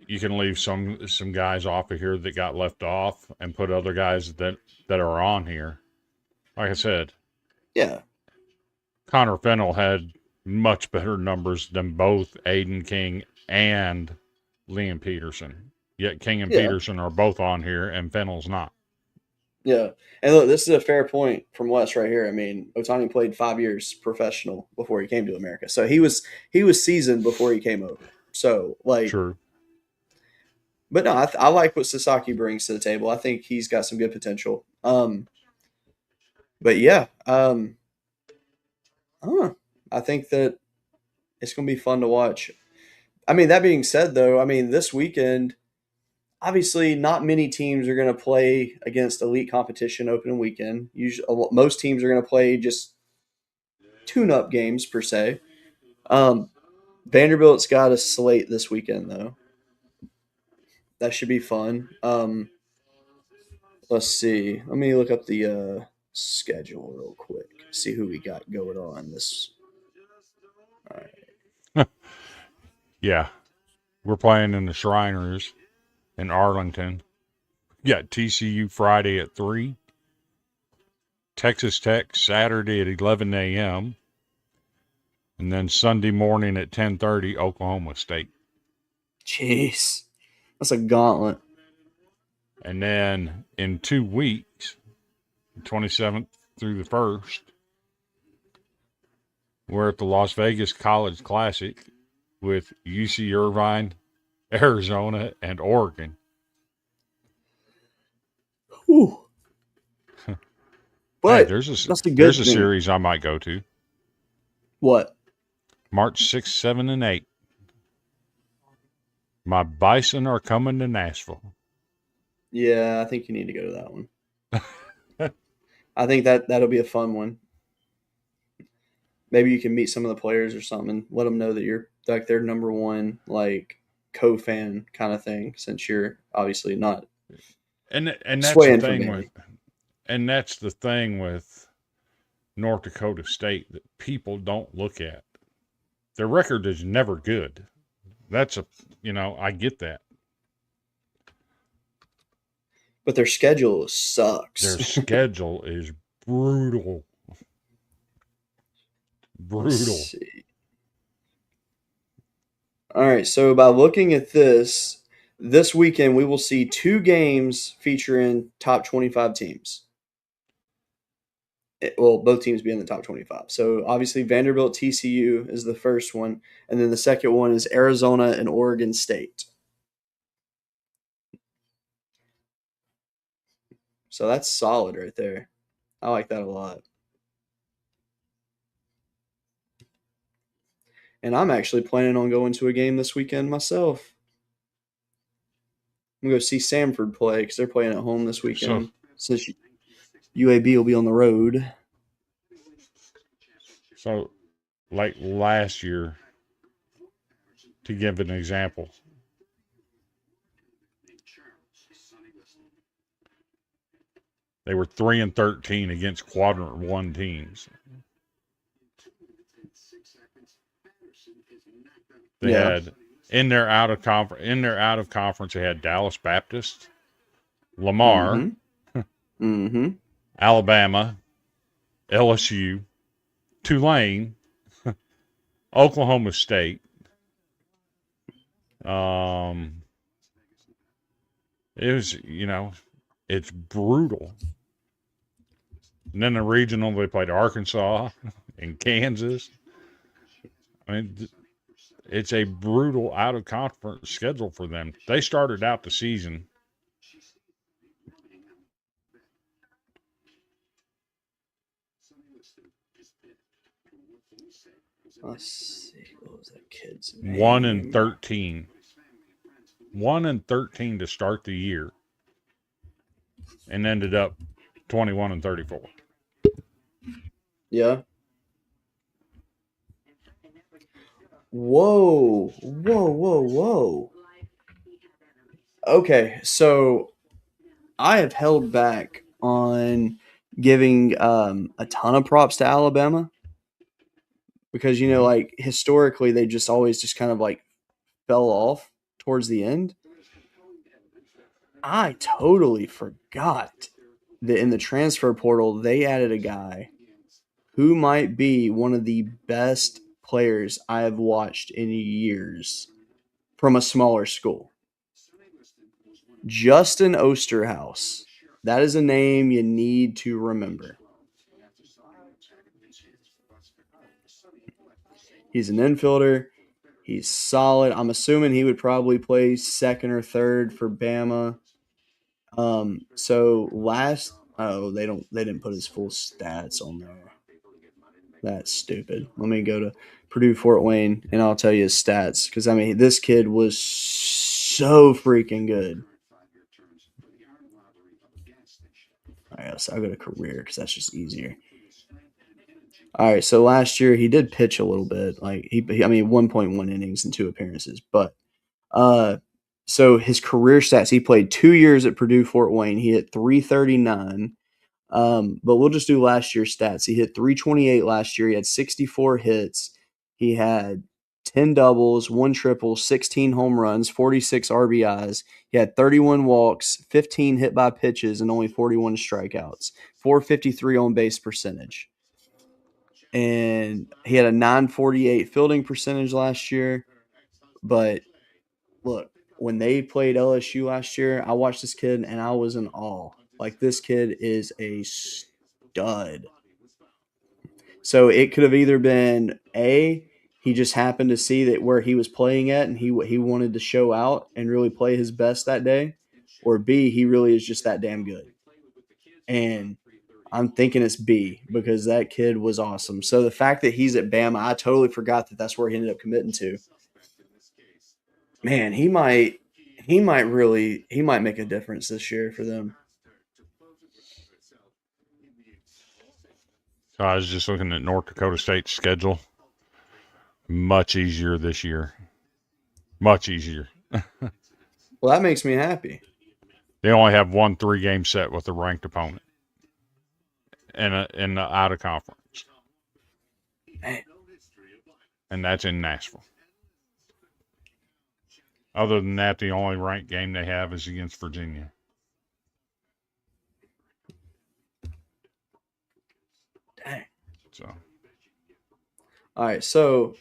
you can leave some guys off of here that got left off and put other guys that are on here. Like I said, yeah, Connor Fennell had much better numbers than both Aiden King and Liam Peterson. Yet King and Peterson are both on here, and Fennell's not. Yeah, and look, this is a fair point from Wes right here. I mean, Ohtani played 5 years professional before he came to America, so he was seasoned before he came over. So, like, true. But no, I like what Sasaki brings to the table. I think he's got some good potential. But yeah, I don't know. I think that it's going to be fun to watch. I mean, that being said, though, I mean, this weekend, obviously, not many teams are going to play against elite competition opening weekend. Usually, most teams are going to play just tune-up games per se. Vanderbilt's got a slate this weekend, though. That should be fun. Let's see. Let me look up the schedule real quick. See who we got going on this. All right. Yeah, we're playing in the Shriners in Arlington. Got TCU Friday at 3. Texas Tech Saturday at 11 a.m. And then Sunday morning at 10:30, Oklahoma State. Jeez, that's a gauntlet. And then in 2 weeks, 27th through the 1st, we're at the Las Vegas College Classic with UC Irvine, Arizona, and Oregon. Whew. But Hey, that's a good there's a thing. series I might go to. What? March 6, 7, and 8. My Bison are coming to Nashville. Yeah, I think you need to go to that one. I think that'll be a fun one. Maybe you can meet some of the players or something and let them know that you're like their number one like co-fan kind of thing, since you're obviously not And that's the swaying from thing Vandy. that's the thing with North Dakota State that people don't look at. Their record is never good. That's I get that. But their schedule sucks. Their schedule is brutal. Let's Brutal. see. All right, so by looking at this weekend we will see 2 games featuring top 25 teams. Well, both teams be in the top 25. So obviously Vanderbilt TCU is the first one, and then the second one is Arizona and Oregon State. So that's solid right there. I like that a lot. And I'm actually planning on going to a game this weekend myself. I'm going to go see Samford play because they're playing at home this weekend. Since UAB will be on the road. So, like last year, to give an example, they were 3-13 against quadrant 1 teams. They had in their out of conference. They had Dallas Baptist, Lamar, Alabama, LSU, Tulane, Oklahoma State. It was, it's brutal. And then the regional, they played Arkansas and Kansas. I mean, it's a brutal out of conference schedule for them. They started out the season. Let's see. What was that kid's name? 1-13. 1-13 to start the year. And ended up 21-34. Yeah. Whoa. Okay, so I have held back on giving a ton of props to Alabama because, like historically they just always just kind of like fell off towards the end. I totally forgot that in the transfer portal they added a guy who might be one of the best players I have watched in years from a smaller school. Justin Osterhaus. That is a name you need to remember. He's an infielder. He's solid. I'm assuming he would probably play second or third for Bama. They didn't put his full stats on there. That's stupid. Let me go to Purdue Fort Wayne and I'll tell you his stats because I mean this kid was so freaking good. All right, so I'll go to career because that's just easier. All right, so last year he did pitch a little bit, like I mean 1.1 innings and 2 appearances, but so his career stats, he played 2 years at Purdue Fort Wayne. He hit 339. But we'll just do last year's stats. He hit 328 last year. He had 64 hits. He had 10 doubles, 1 triple, 16 home runs, 46 RBIs. He had 31 walks, 15 hit by pitches, and only 41 strikeouts. 453 on base percentage. And he had a 948 fielding percentage last year. But look, when they played LSU last year, I watched this kid and I was in awe. Like, this kid is a stud. So it could have either been A, he just happened to see that where he was playing at and he wanted to show out and really play his best that day, or B, he really is just that damn good. And I'm thinking it's B because that kid was awesome. So the fact that he's at Bama, I totally forgot that that's where he ended up committing to. Man, he might make a difference this year for them. So I was just looking at North Dakota State's schedule. Much easier this year. Much easier. Well, that makes me happy. They only have 1 3-game set with a ranked opponent in the out of conference. Man. And that's in Nashville. Other than that, the only ranked game they have is against Virginia. Dang. So, all right, so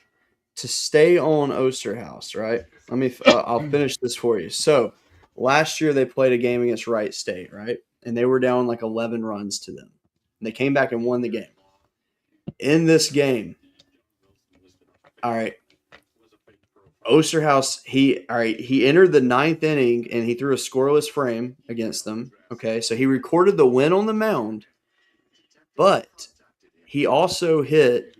to stay on Osterhouse, right? Let me. I'll finish this for you. So last year they played a game against Wright State, right? And they were down like 11 runs to them. And they came back and won the game. In this game, all right, Osterhouse, he entered the 9th inning and he threw a scoreless frame against them. Okay, so he recorded the win on the mound, but he also hit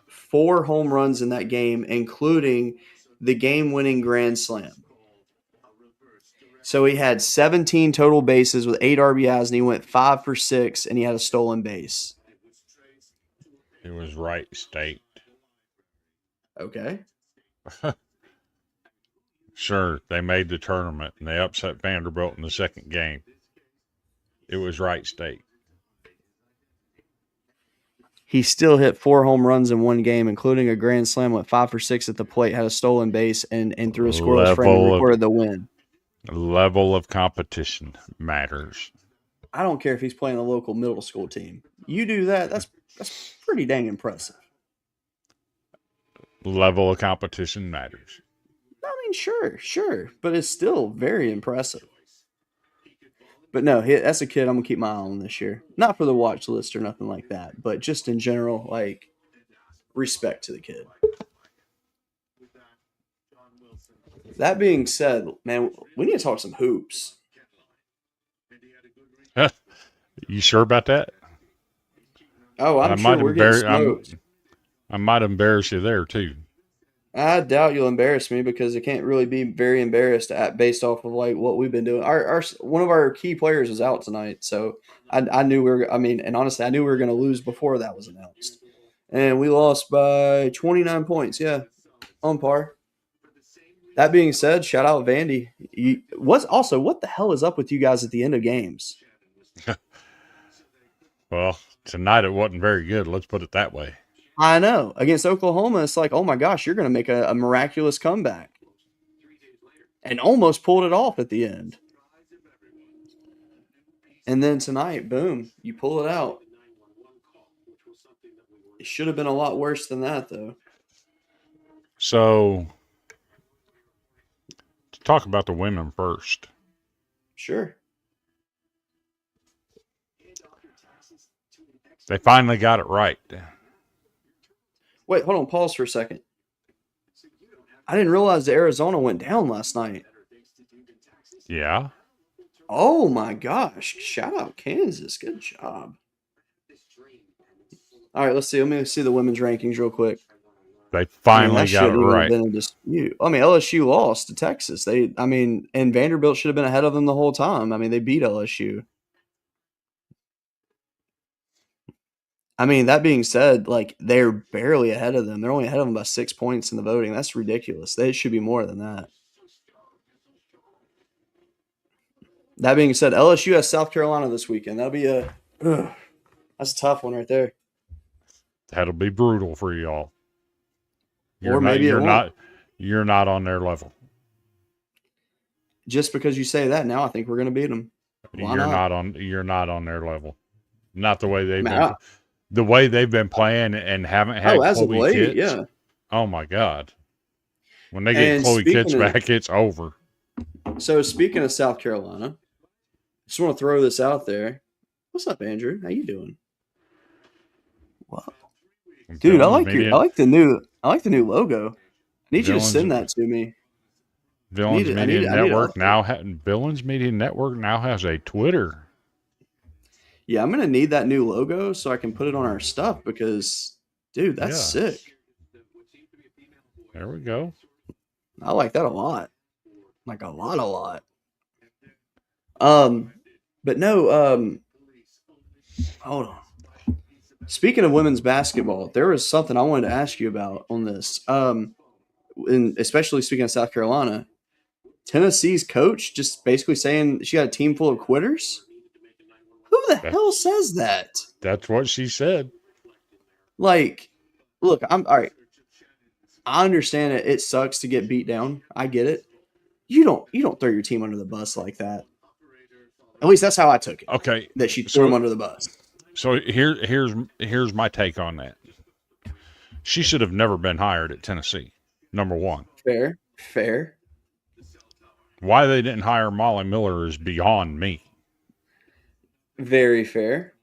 4 home runs in that game, including the game-winning grand slam. So he had 17 total bases with 8 RBIs, and he went 5 for 6, and he had a stolen base. it was Wright State. Okay. Sure, they made the tournament, and they upset Vanderbilt in the second game. It was Wright State. He still hit 4 home runs in one game, including a grand slam, went 5 for 6 at the plate, had a stolen base, and threw a scoreless frame and recorded the win. Level of competition matters. I don't care if he's playing a local middle school team. You do that, that's pretty dang impressive. Level of competition matters. I mean, sure, but it's still very impressive. But no, that's a kid I'm going to keep my eye on this year. Not for the watch list or nothing like that, but just in general, like, respect to the kid. That being said, man, we need to talk some hoops. You sure about that? Oh, I'm sure we're getting smoked. I might embarrass you there, too. I doubt you'll embarrass me because I can't really be very embarrassed based off of like what we've been doing. Our one of our key players is out tonight, so I knew and honestly, I knew we were going to lose before that was announced, and we lost by 29 points. Yeah, on par. That being said, shout out Vandy. What the hell is up with you guys at the end of games? Well, tonight it wasn't very good. Let's put it that way. I know. Against Oklahoma, it's like, oh my gosh, you're going to make a miraculous comeback. And almost pulled it off at the end. And then tonight, boom, you pull it out. It should have been a lot worse than that, though. So, to talk about the women first. Sure. They finally got it right. Wait, hold on. Pause for a second. I didn't realize that Arizona went down last night. Yeah. Oh, my gosh. Shout out Kansas. Good job. All right, let's see. Let me see the women's rankings real quick. They I mean, finally that got it shouldn't even have right. been a dispute. I mean, LSU lost to Texas. And Vanderbilt should have been ahead of them the whole time. I mean, they beat LSU. I mean, that being said, like they're barely ahead of them. They're only ahead of them by 6 points in the voting. That's ridiculous. They should be more than that. That being said, LSU has South Carolina this weekend. That'll be that's a tough one right there. That'll be brutal for y'all. Or maybe it won't. You're not on their level. Just because you say that now, I think we're going to beat them. Why not? You're not on their level. Not the way I they've been playing and haven't had as of Chloe late, Kitts. yeah. Oh my God. When they get And Chloe Kitts speaking of- back, it's over. So speaking of South Carolina, just want to throw this out there. What's up, Andrew? How you doing? Wow. Dude, I like the new logo. I need you to send that to me. Villains Media Network now has a Twitter. Yeah, I'm gonna need that new logo so I can put it on our stuff because, dude, that's sick. There we go. I like that a lot. Like a lot. But no, hold on. Speaking of women's basketball, there was something I wanted to ask you about on this. And especially speaking of South Carolina, Tennessee's coach just basically saying she got a team full of quitters. Who the hell says that? That's what she said. Like, look, I'm all right. I understand it. It sucks to get beat down. I get it. You don't throw your team under the bus like that. At least that's how I took it. Okay, that she threw him under the bus. So here's my take on that. She should have never been hired at Tennessee. Number one. Fair. Why they didn't hire Molly Miller is beyond me. Very fair.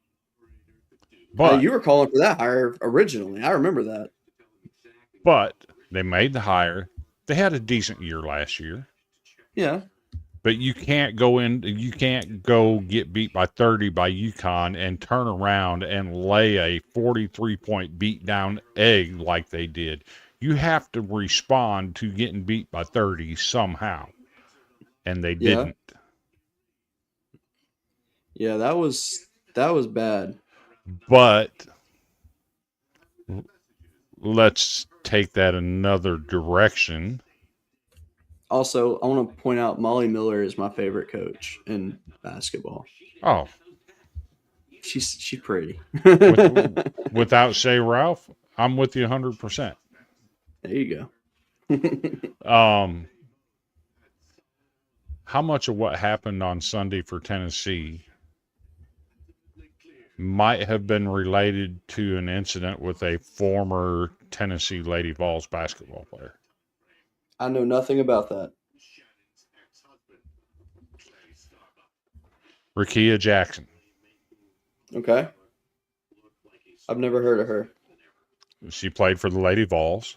But you were calling for that hire originally. I remember that. But they made the hire. They had a decent year last year. Yeah. But you can't go get beat by 30 by UConn and turn around and lay a 43-point beat down egg like they did. You have to respond to getting beat by 30 somehow. And they didn't. Yeah, that was bad. But let's take that another direction. Also, I want to point out Molly Miller is my favorite coach in basketball. Oh, she's pretty. Without Shea Ralph, I'm with you 100%. There you go. How much of what happened on Sunday for Tennessee might have been related to an incident with a former Tennessee Lady Vols basketball player? I know nothing about that. Rakia Jackson. Okay. I've never heard of her. She played for the Lady Vols.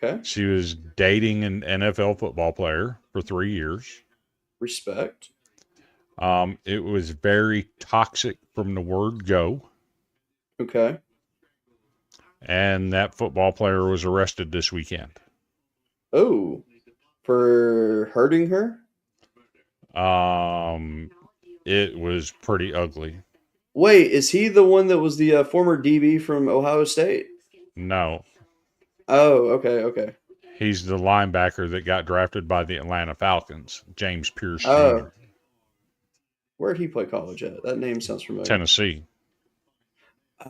Okay. She was dating an NFL football player for 3 years. Respect. It was very toxic from the word go. Okay. And that football player was arrested this weekend. Oh, for hurting her? It was pretty ugly. Wait, is he the one that was the former DB from Ohio State? No. Oh, okay. He's the linebacker that got drafted by the Atlanta Falcons, James Pierce Jr. Oh. Where'd he play college at? That name sounds familiar. Tennessee.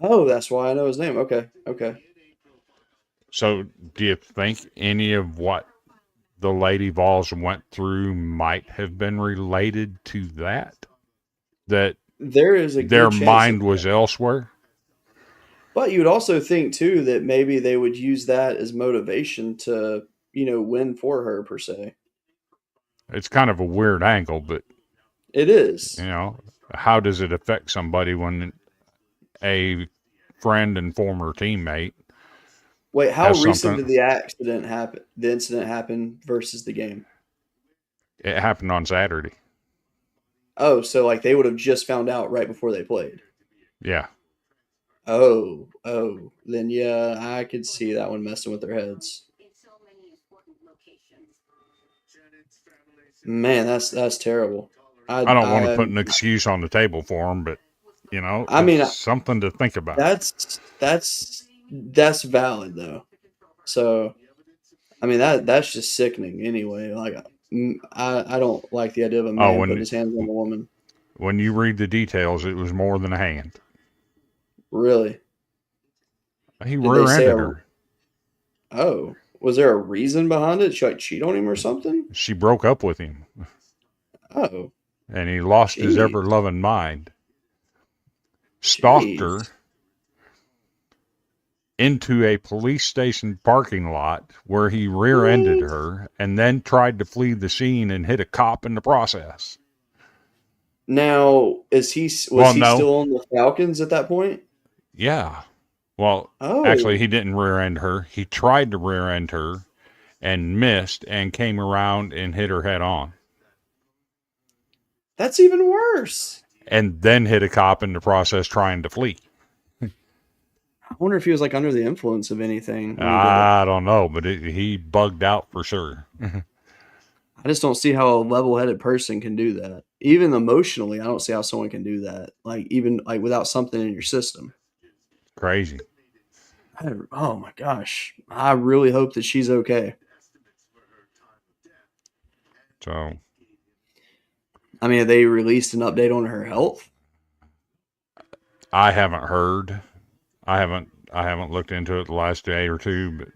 Oh, that's why I know his name. Okay. So do you think any of what the Lady Vols went through might have been related to that? That there is a their mind was elsewhere? But you would also think, too, that maybe they would use that as motivation to, win for her, per se. It's kind of a weird angle, but... It is. How does it affect somebody when a friend and former teammate... Wait, how recent did the incident happen versus the game? It happened on Saturday. Oh, so they would have just found out right before they played. Yeah. Then yeah, I could see that one messing with their heads. in so many important locations. Man, that's terrible. I don't want to put I an excuse on the table for him, but I it's mean something to think about. that's valid though. So I mean that's just sickening anyway. Like I don't like the idea of a Oh, man putting his hands on a woman. when you read the details, it was more than a hand. Really? He Did they say rear-ended her. was there a reason behind it? Did she like cheat on him or something? She broke up with him, Oh, and he lost his jeez, ever-loving mind. Stalked her jeez. into a police station parking lot where he rear-ended What? her and then tried to flee the scene and hit a cop in the process. Now, was he No. still on the Falcons at that point? Yeah. Well, actually, Oh, he didn't rear-end her. He tried to rear-end her and missed and came around and hit her head on. that's even worse. And then hit a cop in the process trying to flee. I wonder if he was like under the influence of anything when he did it. I don't know, but he bugged out for sure. I just don't see how a level-headed person can do that. Even emotionally, I don't see how someone can do that. Like even like without something in your system. Crazy. Oh my gosh. I really hope that she's okay. So I mean, have they released an update on her health? I haven't heard. I haven't looked into it the last day or two, but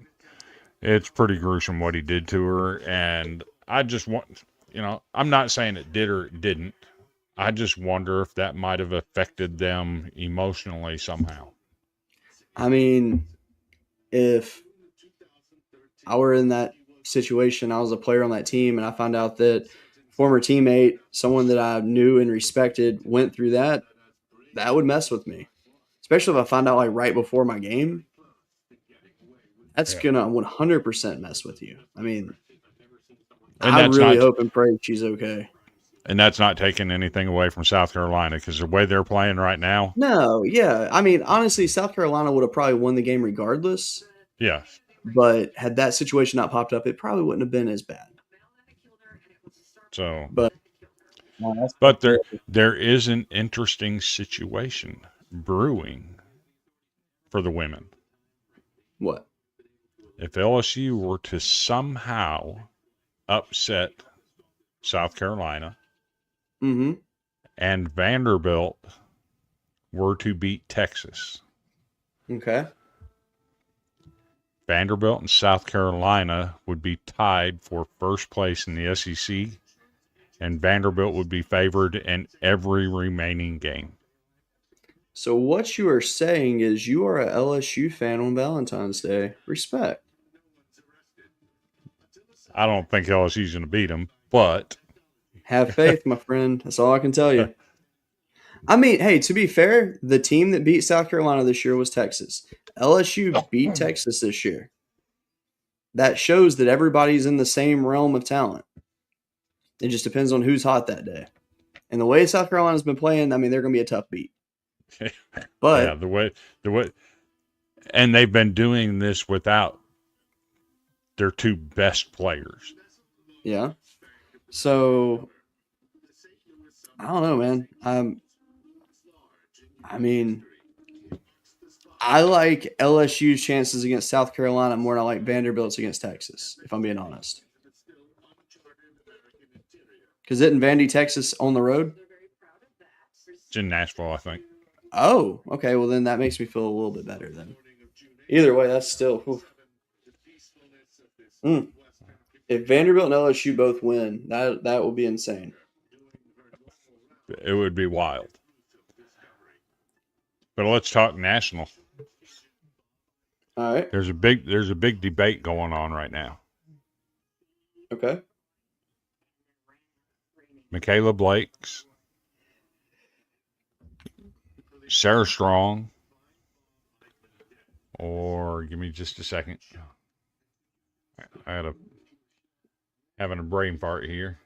it's pretty gruesome what he did to her. And I just want, I'm not saying it did or it didn't. I just wonder if that might have affected them emotionally somehow. I mean, if I were in that situation, I was a player on that team, and I found out that former teammate, someone that I knew and respected, went through that, that would mess with me. Especially if I find out like right before my game. That's Yeah. gonna 100% mess with you. I mean, And I that's really not, hope and pray she's okay. and that's not taking anything away from South Carolina, because the way they're playing right now, No, yeah. I mean, honestly, South Carolina would have probably won the game regardless. yeah. But had that situation not popped up, it probably wouldn't have been as bad. So, But but there is an interesting situation brewing for the women. what? If LSU were to somehow upset South Carolina Mm-hmm. and Vanderbilt were to beat Texas, Okay. Vanderbilt and South Carolina would be tied for first place in the SEC, and Vanderbilt would be favored in every remaining game. So what you are saying is you are a LSU fan on Valentine's Day. Respect. I don't think LSU's going to beat them, but Have faith, my friend. That's all I can tell you. I mean, hey, to be fair, the team that beat South Carolina this year was Texas. LSU beat Texas this year. That shows that everybody's in the same realm of talent. It just depends on who's hot that day. And the way South Carolina's been playing, I mean, they're going to be a tough beat. But yeah, the way, and they've been doing this without their two best players. yeah. So I don't know, man. I mean, I like LSU's chances against South Carolina more than I like Vanderbilt's against Texas, if I'm being honest. Because isn't Vandy, Texas on the road? It's in Nashville, I think. Oh, okay. Well, then that makes me feel a little bit better then. Either way, that's still. If Vanderbilt and LSU both win, that will be insane. It would be wild. But let's talk national. All right. There's a big debate going on right now. Okay. Michaela Blake's, Sarah Strong, or give me just a second. I had having a brain fart here.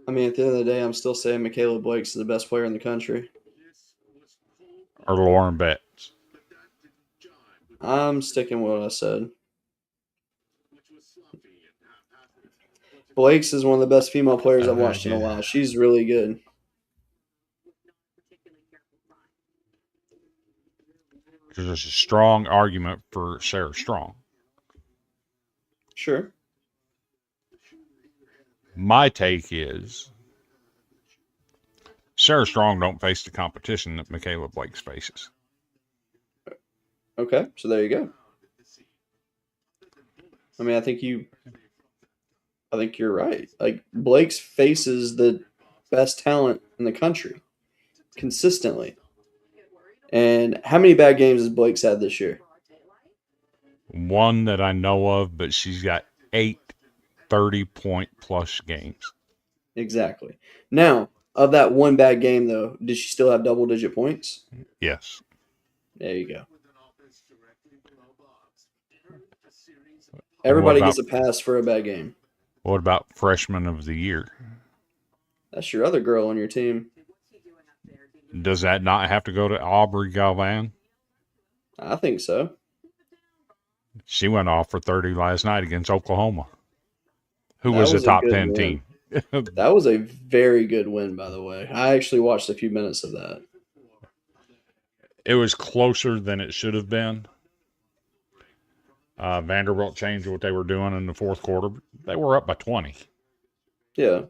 I mean, at the end of the day, I'm still saying Michaela Blake's the best player in the country. Or Lauren Betts. I'm sticking with what I said. Blake's is one of the best female players I've watched in a while. She's really good. There's a strong argument for Sarah Strong. Sure. My take is Sarah Strong don't face the competition that Michaela Blake faces. Okay, so there you go. I mean, I think you're right. Like Blake's faces the best talent in the country consistently. And how many bad games has Blake's had this year? One that I know of, but she's got 8 30-point plus games. Exactly. Now, of that one bad game, though, did she still have double-digit points? Yes. There you go. Everybody gets a pass for a bad game. What about freshman of the year? That's your other girl on your team. Does that not have to go to Aubrey Galvan? I think so. She went off for 30 last night against Oklahoma, who That was a was a top good 10 win. team. That was a very good win, by the way. I actually watched a few minutes of that. It was closer than it should have been. Vanderbilt changed what they were doing in the fourth quarter. They were up by 20. Yeah.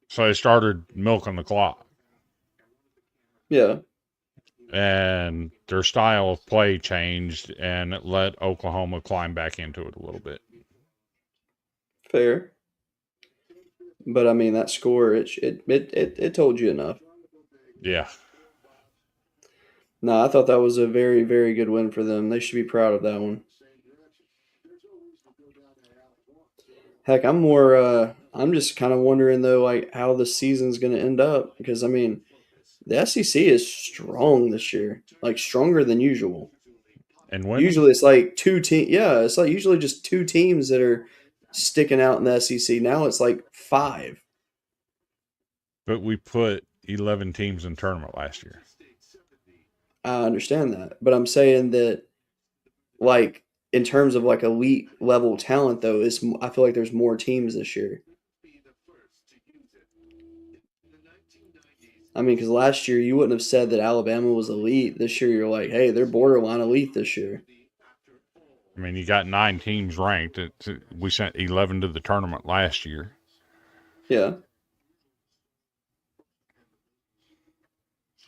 So they started milking the clock. Yeah. And their style of play changed, and it let Oklahoma climb back into it a little bit. Fair. But I mean, that score, it told you enough. Yeah. No, I thought that was a very, very good win for them. They should be proud of that one. Heck, I'm just kind of wondering though, like how the season's going to end up because I mean, the SEC is strong this year, like stronger than usual. And women? Usually it's like two teams. Yeah, it's like usually just two teams that are sticking out in the SEC. Now it's like 5. But we put 11 teams in tournament last year. I understand that, but I'm saying that, like in terms of like elite level talent, though, I feel like there's more teams this year. I mean, because last year you wouldn't have said that Alabama was elite. This year you're like, hey, they're borderline elite this year. I mean, you got 9 teams ranked. We sent 11 to the tournament last year. Yeah.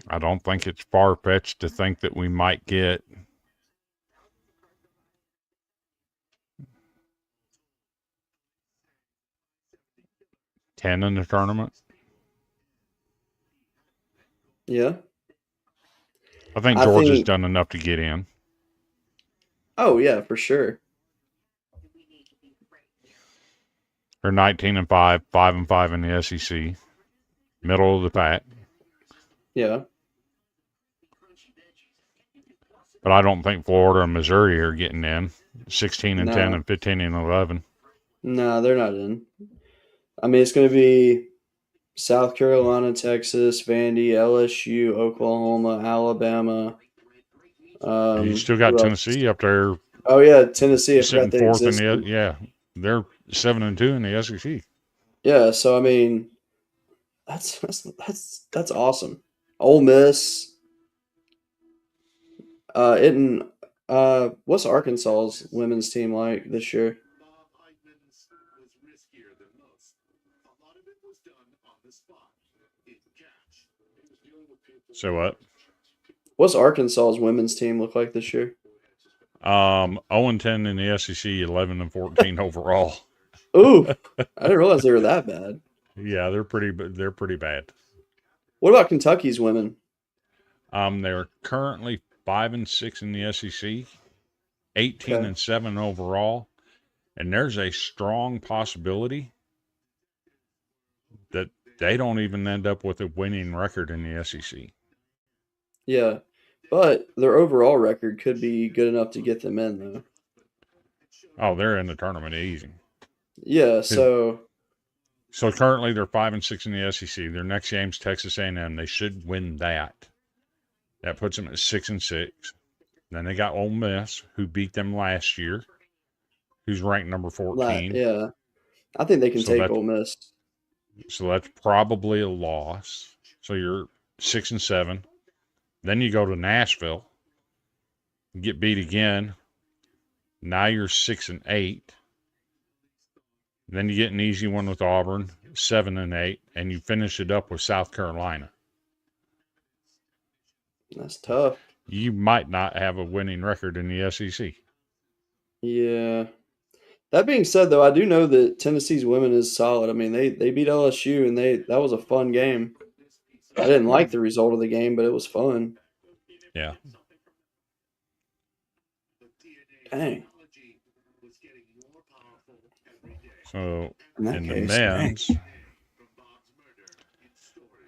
I don't think it's far-fetched to think that we might get $10 in the tournament. Yeah. I think Georgia's done enough to get in. Oh yeah, for sure. They're 19-5, 5-5 in the SEC, middle of the pack. Yeah. But I don't think Florida and Missouri are getting in. 16-10 No. and 15-11. No, they're not in. I mean, it's going to be South Carolina, Texas, Vandy, LSU, Oklahoma, Alabama. You still got Tennessee up there. Oh yeah, Tennessee. I sitting forgot they fourth existed. they're 7-2 in the SEC. Yeah, so I mean, that's awesome. Ole Miss. What's Arkansas's women's team like this year? So what? What's Arkansas's women's team look like this year? 0-10 in the SEC, 11-14 overall. Ooh, I didn't realize they were that bad. Yeah, they're pretty bad. What about Kentucky's women? They're currently 5-6 in the SEC, 18-7 overall, and there's a strong possibility that they don't even end up with a winning record in the SEC. Yeah, but their overall record could be good enough to get them in, though. Oh, they're in the tournament easy. Yeah, so So currently they're 5-6 in the SEC. Their next game's Texas A&M. They should win that. That puts them at 6-6. Then they got Ole Miss, who beat them last year, who's ranked number 14. Yeah, I think they can So take that- Ole Miss. So that's probably a loss. So you're 6-7. Then you go to Nashville, get beat again. Now you're 6-8. Then you get an easy one with Auburn, 7-8, and you finish it up with South Carolina. That's tough. You might not have a winning record in the SEC. Yeah. That being said, though, I do know that Tennessee's women is solid. I mean, they beat LSU, and that was a fun game. I didn't like the result of the game, but it was fun. Yeah. Dang. So In that in the case, men's,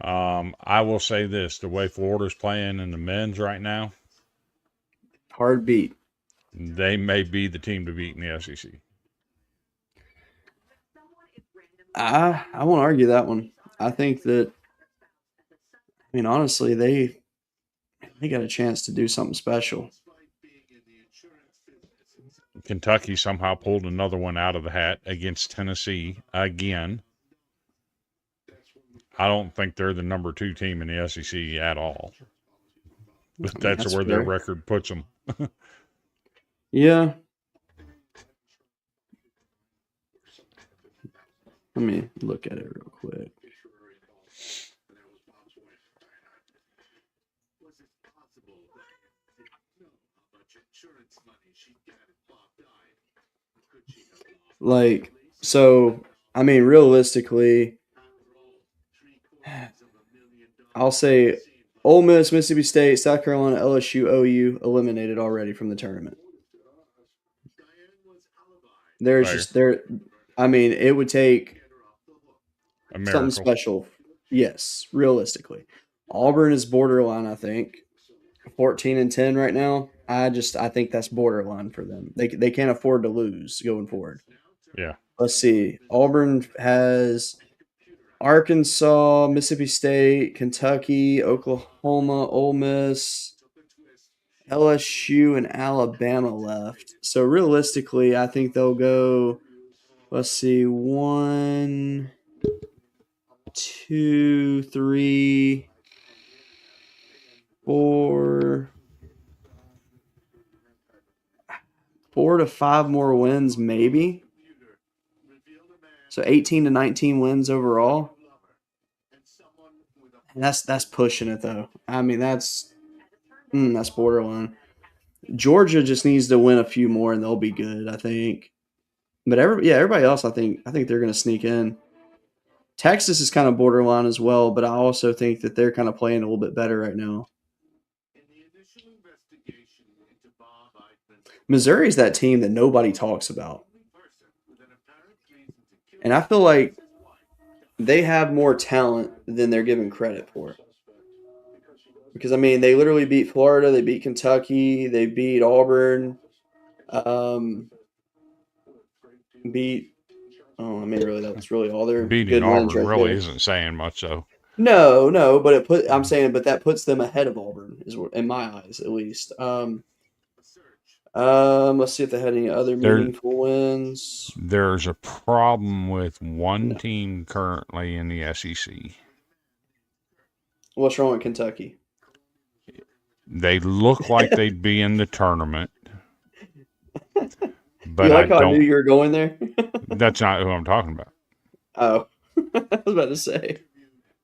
I will say this: the way Florida's playing in the men's right now, hard beat. they may be the team to beat in the SEC. I won't argue that one. I think that. I mean, honestly, they got a chance to do something special. Kentucky somehow pulled another one out of the hat against Tennessee again. I don't think they're the number 2 team in the SEC at all. But that's where their fair. record puts them. Yeah. Let me look at it real quick. Like, so, I mean, realistically, I'll say Ole Miss, Mississippi State, South Carolina, LSU, OU eliminated already from the tournament. There's Fair. just there. I mean, it would take A miracle. something special. Yes, realistically, Auburn is borderline. I think 14-10 right now. I think that's borderline for them. They can't afford to lose going forward. Yeah. Let's see. Auburn has Arkansas, Mississippi State, Kentucky, Oklahoma, Ole Miss, LSU, and Alabama left. So realistically, I think they'll go, let's see, 1, 2, 3, 4 to 5 more wins, maybe. So 18-19 wins overall. And that's pushing it though. I mean that's borderline. Georgia just needs to win a few more and they'll be good, I think. But everybody else I think they're going to sneak in. Texas is kind of borderline as well, but I also think that they're kind of playing a little bit better right now. Missouri's that team that nobody talks about. And I feel like they have more talent than they're given credit for. Because, I mean, they literally beat Florida, they beat Kentucky, they beat Auburn, really, that's really all their Beating good Auburn wins right really there. isn't saying much, though. No, but that puts them ahead of Auburn, in my eyes, at least. Let's see if they had any other meaningful wins. There's a problem with one team currently in the SEC. What's wrong with Kentucky? They look like they'd be in the tournament. But You like I how I don't. knew you were going there? That's not who I'm talking about. Oh, I was about to say.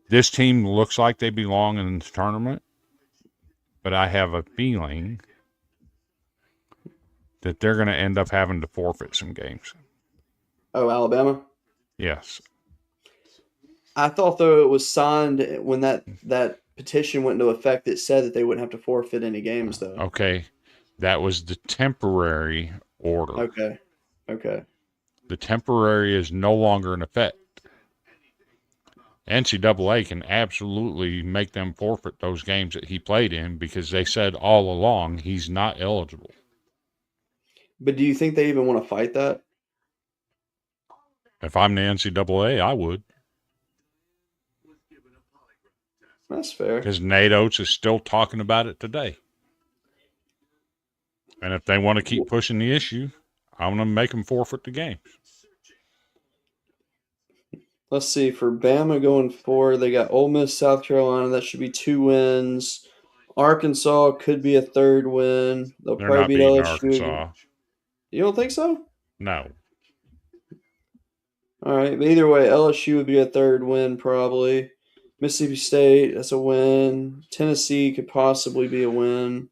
This team looks like they belong in the tournament, but I have a feeling that they're going to end up having to forfeit some games. Oh, Alabama? Yes. I thought, though, it was signed when that petition went into effect that said that they wouldn't have to forfeit any games, though. Okay. That was the temporary order. Okay. The temporary is no longer in effect. NCAA can absolutely make them forfeit those games that he played in because they said all along he's not eligible. But do you think they even want to fight that? If I'm the NCAA, I would. That's fair. Because Nate Oates is still talking about it today. And if they want to keep pushing the issue, I'm going to make them forfeit the game. Let's see. For Bama going forward, they got Ole Miss, South Carolina. That should be 2 wins. Arkansas could be a 3rd win. They'll They're probably not beat beating LSU. Arkansas. You don't think so? No. All right. But either way, LSU would be a 3rd win probably. Mississippi State, that's a win. Tennessee could possibly be a win.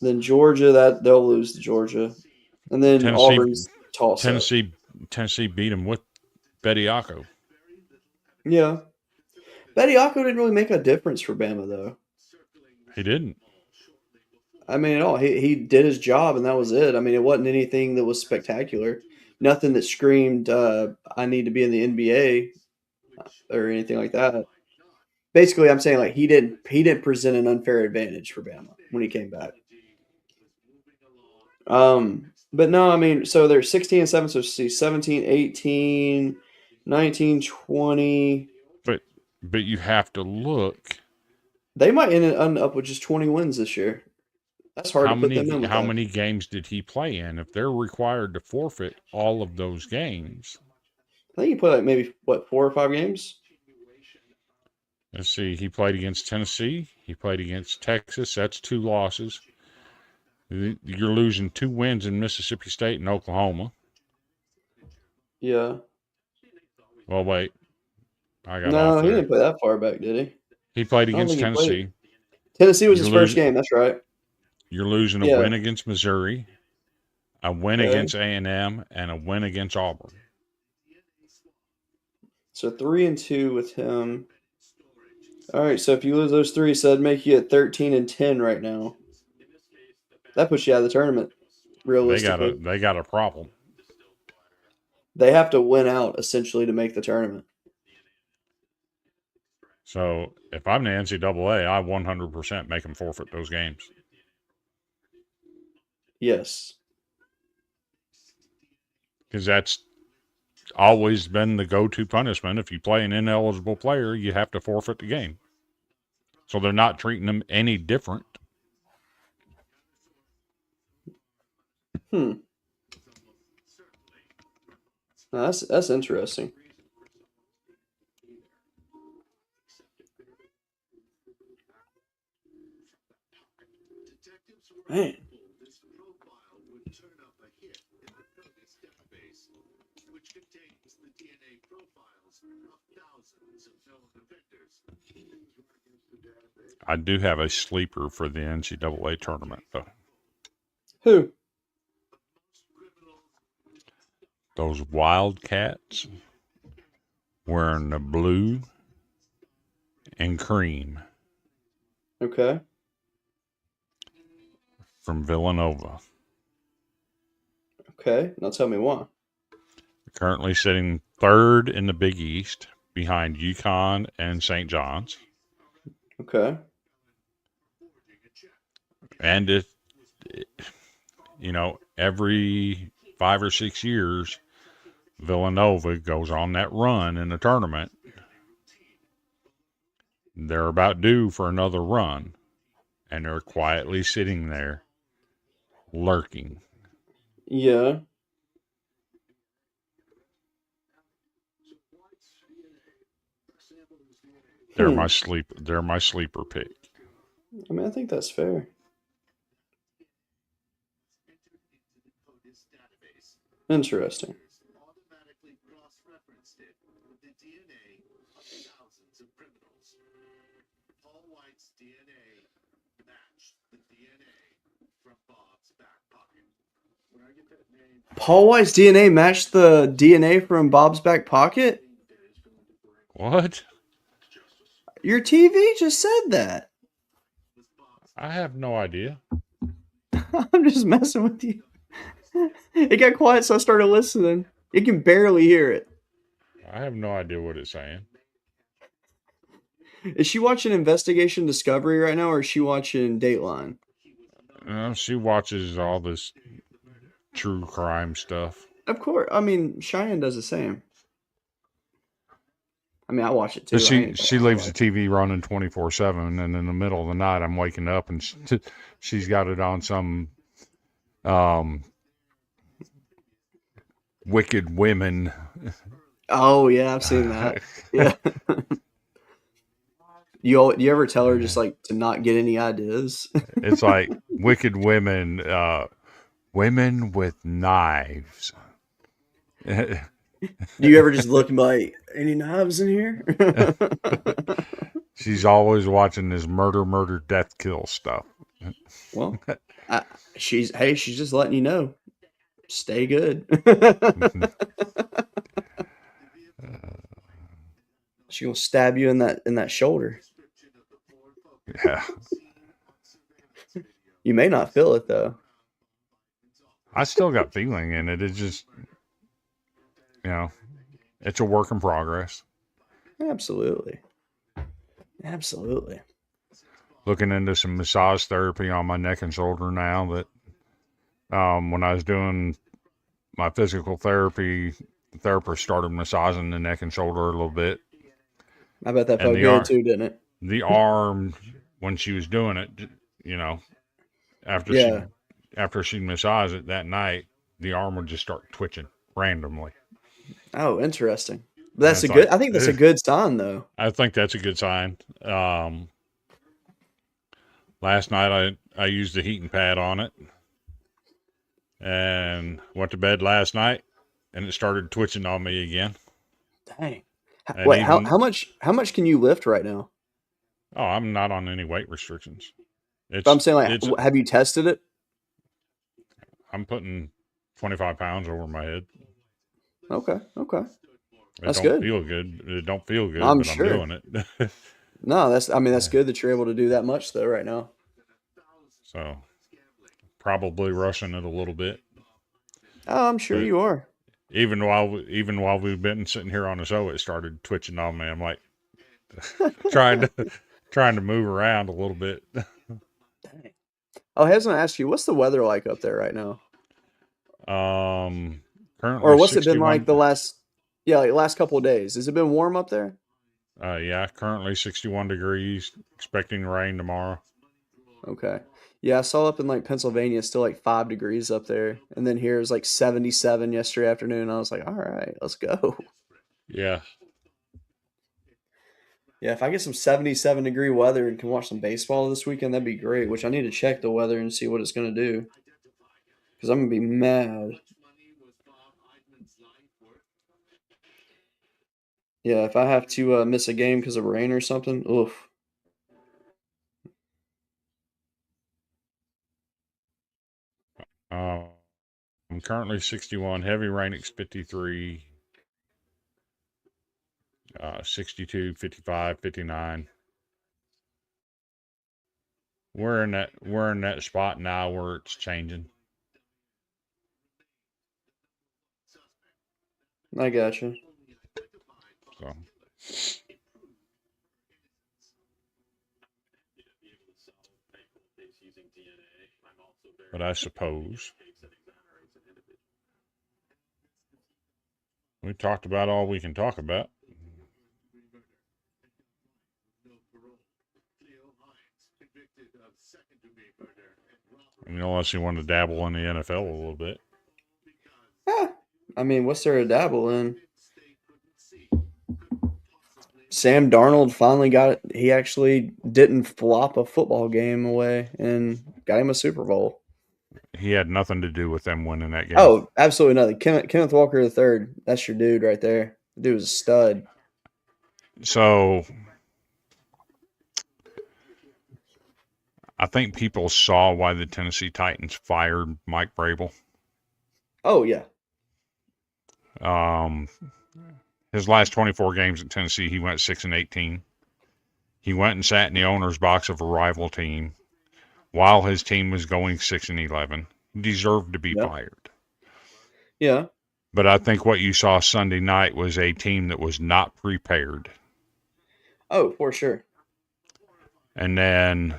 Then Georgia, that they'll lose to Georgia. And then Auburn's toss up. Tennessee beat them with Bediako. Yeah. Bediako didn't really make a difference for Bama, though. He didn't. I mean, at all. He did his job, and that was it. I mean, it wasn't anything that was spectacular. Nothing that screamed, I need to be in the NBA or anything like that. Basically, I'm saying like he didn't present an unfair advantage for Bama when he came back. But no, I mean, so they're 16 and 7, so see 17, 18, 19, 20. But you have to look. They might end up with just 20 wins this year. That's hard to put them in with How that. many games did he play in? If they're required to forfeit all of those games. I think he played like maybe, 4 or 5 games? Let's see. He played against Tennessee. He played against Texas. That's 2 losses. You're losing 2 wins in Mississippi State and Oklahoma. Yeah. Well, wait. I got No, off he there. didn't play that far back, did he? He played I don't against think he played. Tennessee. Tennessee was You're his first losing- game. That's right. You're losing a Yeah. win against Missouri, a win Okay. against A&M, and a win against Auburn. So 3 and 2 with him. All right. So if you lose those 3, so that'd make you at 13 and 10 right now. That puts you out of the tournament. Realistically, They got a problem. they have to win out essentially to make the tournament. So if I'm the NCAA, I 100% make them forfeit those games. Yes. Because that's always been the go-to punishment. If you play an ineligible player, you have to forfeit the game. So they're not treating them any different. Now, that's interesting. Man. Which contains the DNA profiles of thousands of known offenders. I do have a sleeper for the NCAA tournament, though. Who? Those Wildcats wearing the blue and cream Okay. from Villanova. Okay. Now tell me why. Currently sitting 3rd in the Big East behind UConn and St. John's. Okay. And every 5 or 6 years, Villanova goes on that run in the tournament. They're about due for another run, and they're quietly sitting there, lurking. Yeah. They're my sleeper pick. I mean, I think that's fair. Interesting. Automatically cross-referenced it with the DNA of thousands of criminals. Paul White's DNA matched the DNA from Bob's back pocket. When I get that name, Paul White's DNA matched the DNA from Bob's back pocket? What? Your TV just said that. I have no idea. I'm just messing with you. It got quiet, so I started listening. You can barely hear it. I have no idea what it's saying. Is she watching Investigation Discovery right now, or is she watching Dateline? She watches all this true crime stuff. Of course. I mean, Cheyenne does the same. I mean, I watch it too. But I ain't she gonna leaves lie. the TV running 24/7, and in the middle of the night, I'm waking up and she's got it on some Wicked Women. Oh yeah, I've seen that. Yeah. You ever tell her just like to not get any ideas? It's like Wicked Women, women with knives. Do you ever just look and be like, any knives in here? She's always watching this murder, death, kill stuff. Well, she's just letting you know. Stay good. She gonna stab you in that shoulder. Yeah. You may not feel it though. I still got feeling in it. It's just, it's a work in progress. Absolutely. Absolutely. Looking into some massage therapy on my neck and shoulder now that when I was doing my physical therapy, the therapist started massaging the neck and shoulder a little bit. I bet that And felt good too, didn't it? The arm, when she was doing it, after Yeah. she massaged it that night, the arm would just start twitching randomly. Oh, interesting. But that's it's a good. like- I think that's a good sign, though. I think that's a good sign. Last night I used the heating pad on it and went to bed last night, and it started twitching on me again. Dang. And Wait, even- how much can you lift right now? Oh, I'm not on any weight restrictions. But I'm saying, like, have you tested it? I'm putting 25 pounds over my head. Okay. That's It good. don't feel good. It don't feel good, I'm but sure. I'm doing it. No, that's good that you're able to do that much though right now. So probably rushing it a little bit. Oh, I'm sure But- you are. Even while we've been sitting here on the show, it started twitching on me. I'm like trying to move around a little bit. Dang. Oh, I was gonna ask you, what's the weather like up there right now? Currently, Or what's it 61, been like the last couple of days? Has it been warm up there? Yeah, currently 61 degrees. Expecting rain tomorrow. Okay. Yeah, I saw up in like Pennsylvania, it's still like 5 degrees up there. And then here is like 77 yesterday afternoon. I was like, all right, let's go. Yeah, Yeah, if I get some 77-degree weather and can watch some baseball this weekend, that'd be great. Which I need to check the weather and see what it's going to do. Because I'm going to be mad. Yeah, if I have to miss a game because of rain or something, oof. I'm currently 61. Heavy rain at 53. 62, 55, 59. We're in that spot now where it's changing. I gotcha. So but I suppose we talked about all we can talk about. I mean, unless you want to dabble in the NFL a little bit. I mean, what's there to dabble in? Sam Darnold finally got it. He actually didn't flop a football game away and got him a Super Bowl. He had nothing to do with them winning that game. Oh, absolutely nothing. Kenneth Walker III, that's your dude right there. The dude was a stud. So I think people saw why the Tennessee Titans fired Mike Vrabel. Oh, yeah. His last 24 games at Tennessee, he went 6-18. He went and sat in the owner's box of a rival team while his team was going 6-11. He deserved to be fired. Yeah. But I think what you saw Sunday night was a team that was not prepared. Oh, for sure. And then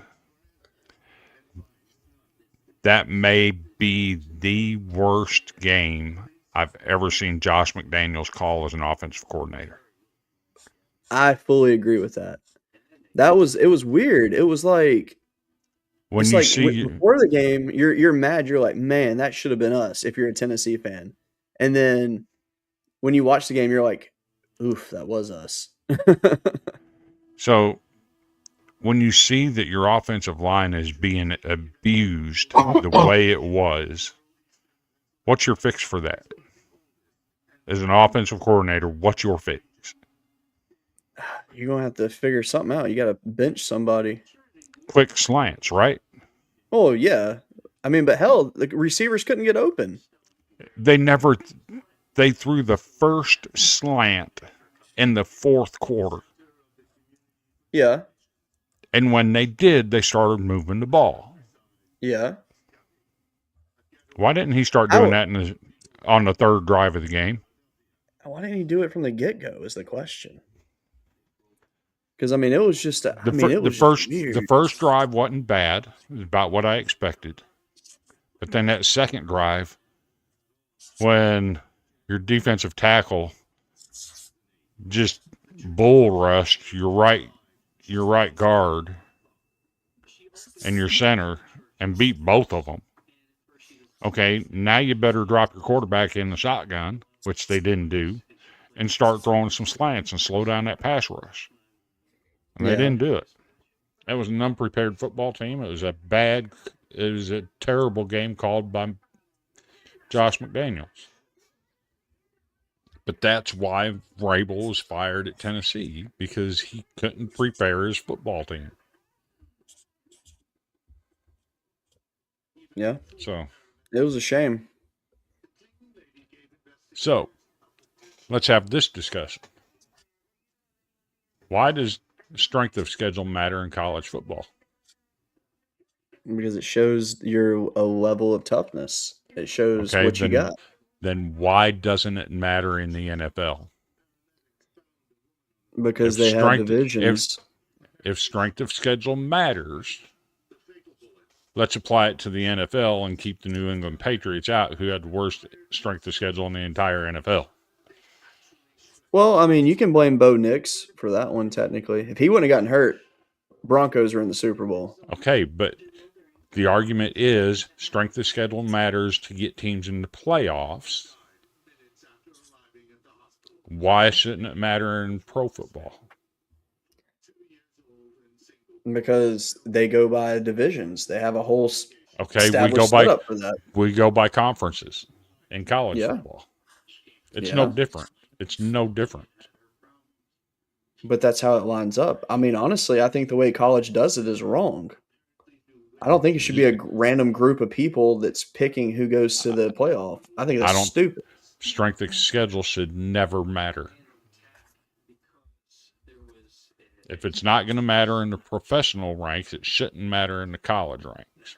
that may be the worst game I've ever seen Josh McDaniels call as an offensive coordinator. I fully agree with that. It was weird. It was like When it's you like see, before the game, you're mad. You're like, man, that should have been us if you're a Tennessee fan. And then when you watch the game, you're like, oof, that was us. so when you see that your offensive line is being abused the way it was, what's your fix for that? As an offensive coordinator, what's your fix? You're gonna have to figure something out. You got to bench somebody. Quick slants, right? Oh yeah, I mean, but hell, the receivers couldn't get open. They threw the first slant in the fourth quarter. Yeah, And when they did, they started moving the ball. yeah. Why didn't he start I doing don't- that on the third drive of the game? Why didn't he do it from the get go? Is the question. Because I mean, it was just. I mean, it was just weird. The first drive wasn't bad. It was about what I expected. But then that second drive, when your defensive tackle just bull rushed your right guard and your center and beat both of them. Okay, now you better drop your quarterback in the shotgun, which they didn't do, and start throwing some slants and slow down that pass rush. And they didn't do it. It was an unprepared football team. It was a terrible game called by Josh McDaniels. But that's why Vrabel was fired at Tennessee, because he couldn't prepare his football team. Yeah, So it was a shame. let's have this discussion. Why does strength of schedule matter in college football? Because it shows a level of toughness. It shows what you got. Then why doesn't it matter in the NFL? Because they have divisions. If strength of schedule matters, let's apply it to the NFL and keep the New England Patriots out, who had the worst strength of schedule in the entire NFL. Well, I mean, you can blame Bo Nix for that one, technically. If he wouldn't have gotten hurt, Broncos are in the Super Bowl. Okay, but the argument is strength of schedule matters to get teams in the playoffs. Why shouldn't it matter in pro football? Because they go by divisions. They have a whole Okay, established setup for that. We go by conferences in college Yeah. football. It's Yeah. no different. It's no different. But that's how it lines up. I mean, honestly, I think the way college does it is wrong. I don't think it should be a random group of people that's picking who goes to the playoff. I think that's stupid. Strength of schedule should never matter. If it's not going to matter in the professional ranks, it shouldn't matter in the college ranks.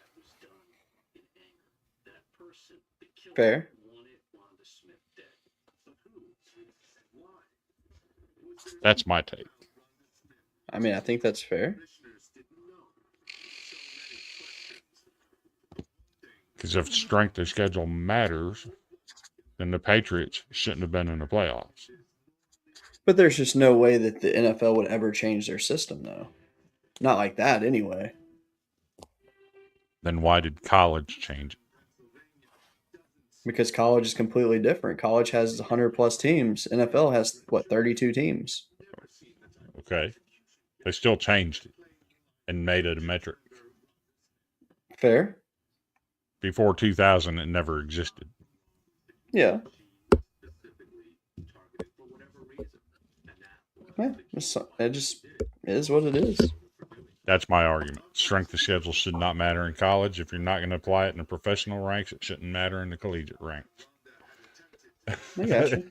Fair. That's my take. I mean, I think that's fair. Because if strength of schedule matters, then the Patriots shouldn't have been in the playoffs. But there's just no way that the NFL would ever change their system, though. Not like that, anyway. Then why did college change it? Because college is completely different. College has 100-plus teams. NFL has, 32 teams? Okay. They still changed it and made it a metric. Fair. Before 2000, it never existed. Yeah. Yeah, it just is what it is. That's my argument. Strength of schedule should not matter in college. If you're not going to apply it in the professional ranks, it shouldn't matter in the collegiate ranks. I got you.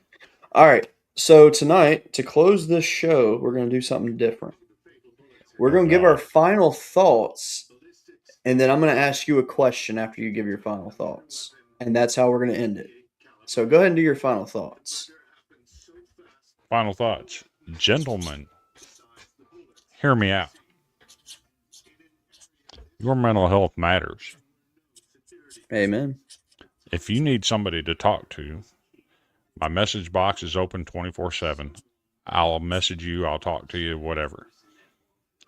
All right. So tonight, to close this show, we're going to do something different. We're going to give our final thoughts, and then I'm going to ask you a question after you give your final thoughts. And that's how we're going to end it. So go ahead and do your final thoughts. Final thoughts. Gentlemen, hear me out. Your mental health matters. Amen. If you need somebody to talk to, my message box is open 24/7. I'll message you, I'll talk to you, whatever.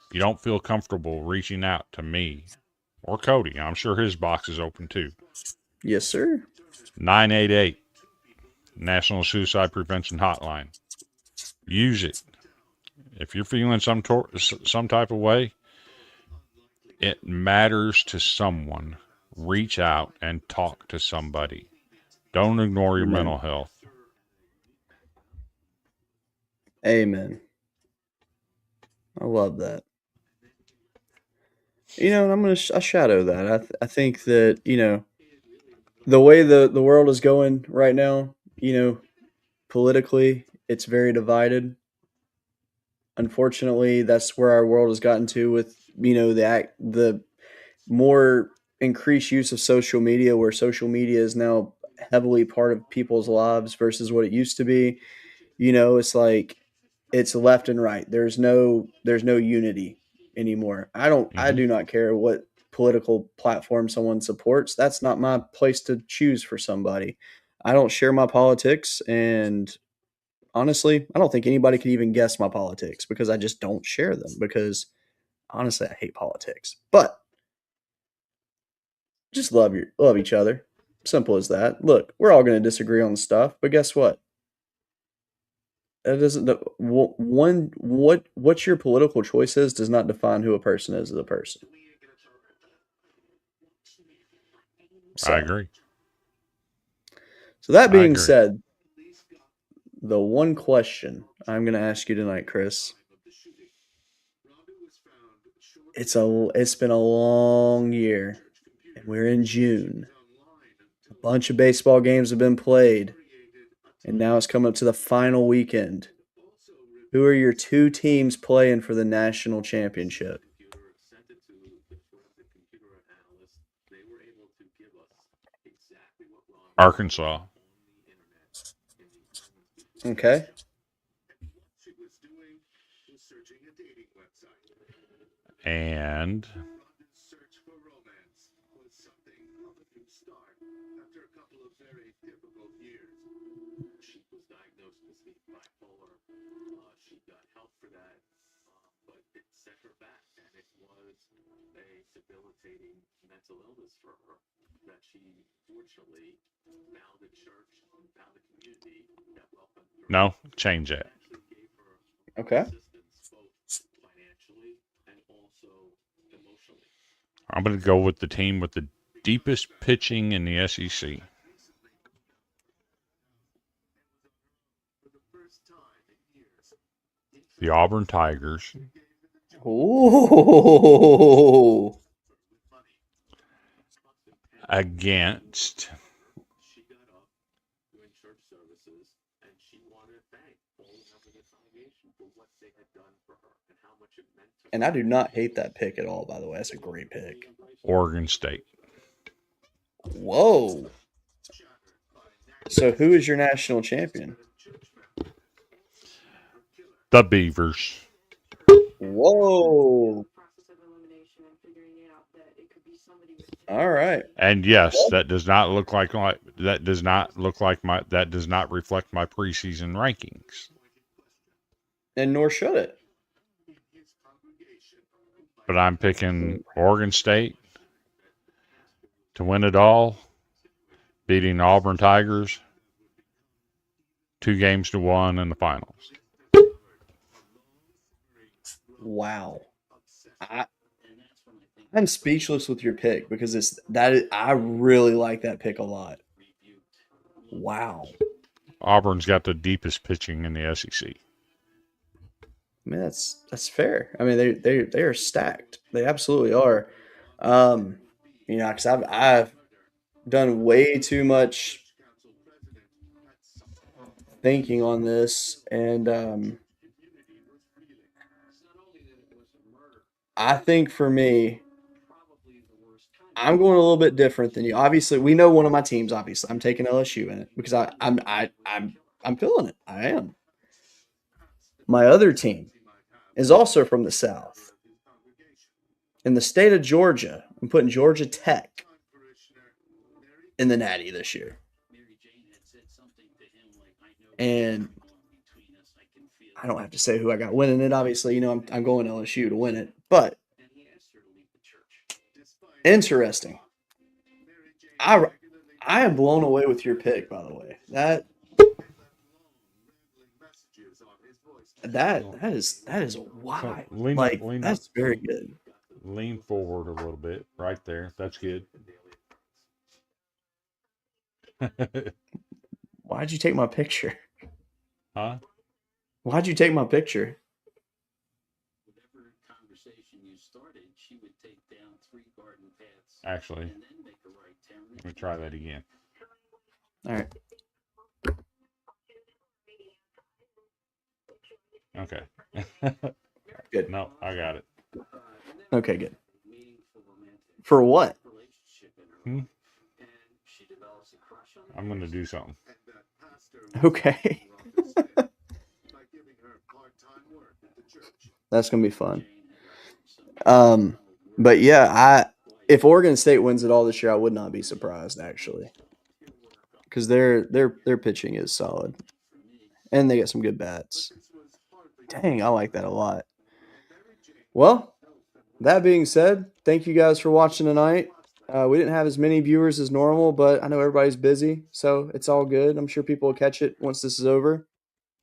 If you don't feel comfortable reaching out to me or Cody, I'm sure his box is open too. Yes, sir. 988 National Suicide Prevention Hotline. Use it. If you're feeling some type of way, it matters to someone. Reach out and talk to somebody. Don't ignore your Amen. mental health. Amen. I love that. You know, and I'm going to shadow that. I think that, you know, the way the world is going right now, you know, politically, it's very divided. Unfortunately, that's where our world has gotten to with, you know, the more increased use of social media, where social media is now heavily part of people's lives versus what it used to be. You know, it's like it's left and right. There's no unity anymore. I Mm-hmm. do not care what political platform someone supports. That's not my place to choose for somebody. I don't share my politics, and honestly, I don't think anybody could even guess my politics because I just don't share them because honestly, I hate politics. But just love each other. Simple as that. Look, we're all going to disagree on stuff, but guess what? That doesn't what your political choice is does not define who a person is as a person. I So, agree. so that I being agree. said, the one question I'm going to ask you tonight, Chris, it's been a long year, and we're in June. A bunch of baseball games have been played, and now it's coming up to the final weekend. Who are your two teams playing for the national championship? Arkansas. Okay. And no, change that. Okay. I'm going to go with the team with the deepest pitching in the SEC. The Auburn Tigers. Ooh. Against And I do not hate that pick at all, by the way. That's a great pick. Oregon State. Whoa. So who is your national champion? The Beavers. Whoa. All right. And yes, that does not look like my that does not reflect my preseason rankings. And nor should it. But I'm picking Oregon State to win it all, beating the Auburn Tigers 2-1 in the finals. Wow. I'm speechless with your pick because I really like that pick a lot. Wow. Auburn's got the deepest pitching in the SEC. I mean that's fair. I mean they are stacked. They absolutely are. You know, because I've done way too much thinking on this, and I think for me, I'm going a little bit different than you. Obviously, we know one of my teams. Obviously, I'm taking LSU in it because I'm feeling it. I am. My other team is also from the South. In the state of Georgia, I'm putting Georgia Tech in the Natty this year. And I don't have to say who I got winning it. Obviously, you know, I'm going LSU to win it. But interesting. I am blown away with your pick, by the way. That is wild. Like, that's very good. Lean forward a little bit, right there. That's good. Why'd you take my picture? Huh? Why'd you take my picture? Whatever conversation you started, she would take down 3 garden paths Actually, and then make a right turn. let me try that again. All right. Okay. Good. No, I got it. Okay, good. Meaningful romantic For what? relationship in her Hmm? life. And she develops a crush on I'm going to do something. And that pastor Okay. was by giving her part-time work at the church. That's gonna be fun. But yeah, if Oregon State wins it all this year, I would not be surprised actually, because their pitching is solid, and they get some good bats. Dang, I like that a lot. Well, that being said, thank you guys for watching tonight. We didn't have as many viewers as normal, but I know everybody's busy, so it's all good. I'm sure people will catch it once this is over.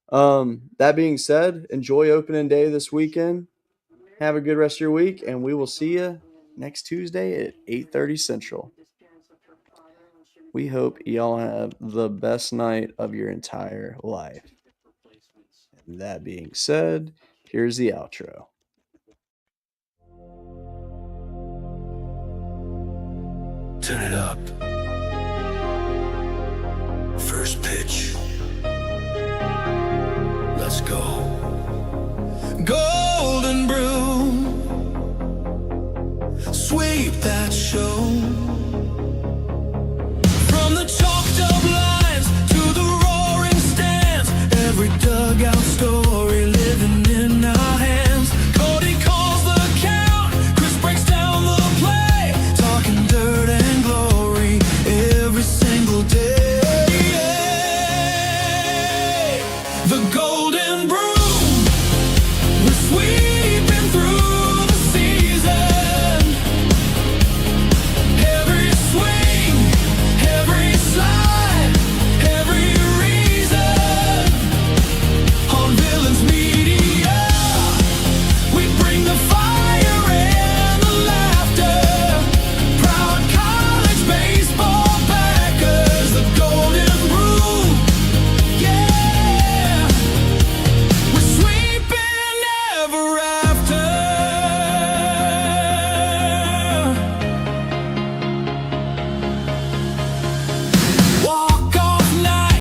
That being said, enjoy opening day this weekend. Have a good rest of your week, and we will see you next Tuesday at 8:30 Central. We hope y'all have the best night of your entire life. And that being said, here's the outro. Turn it up. First pitch. Let's go. Golden broom. Sweep that show.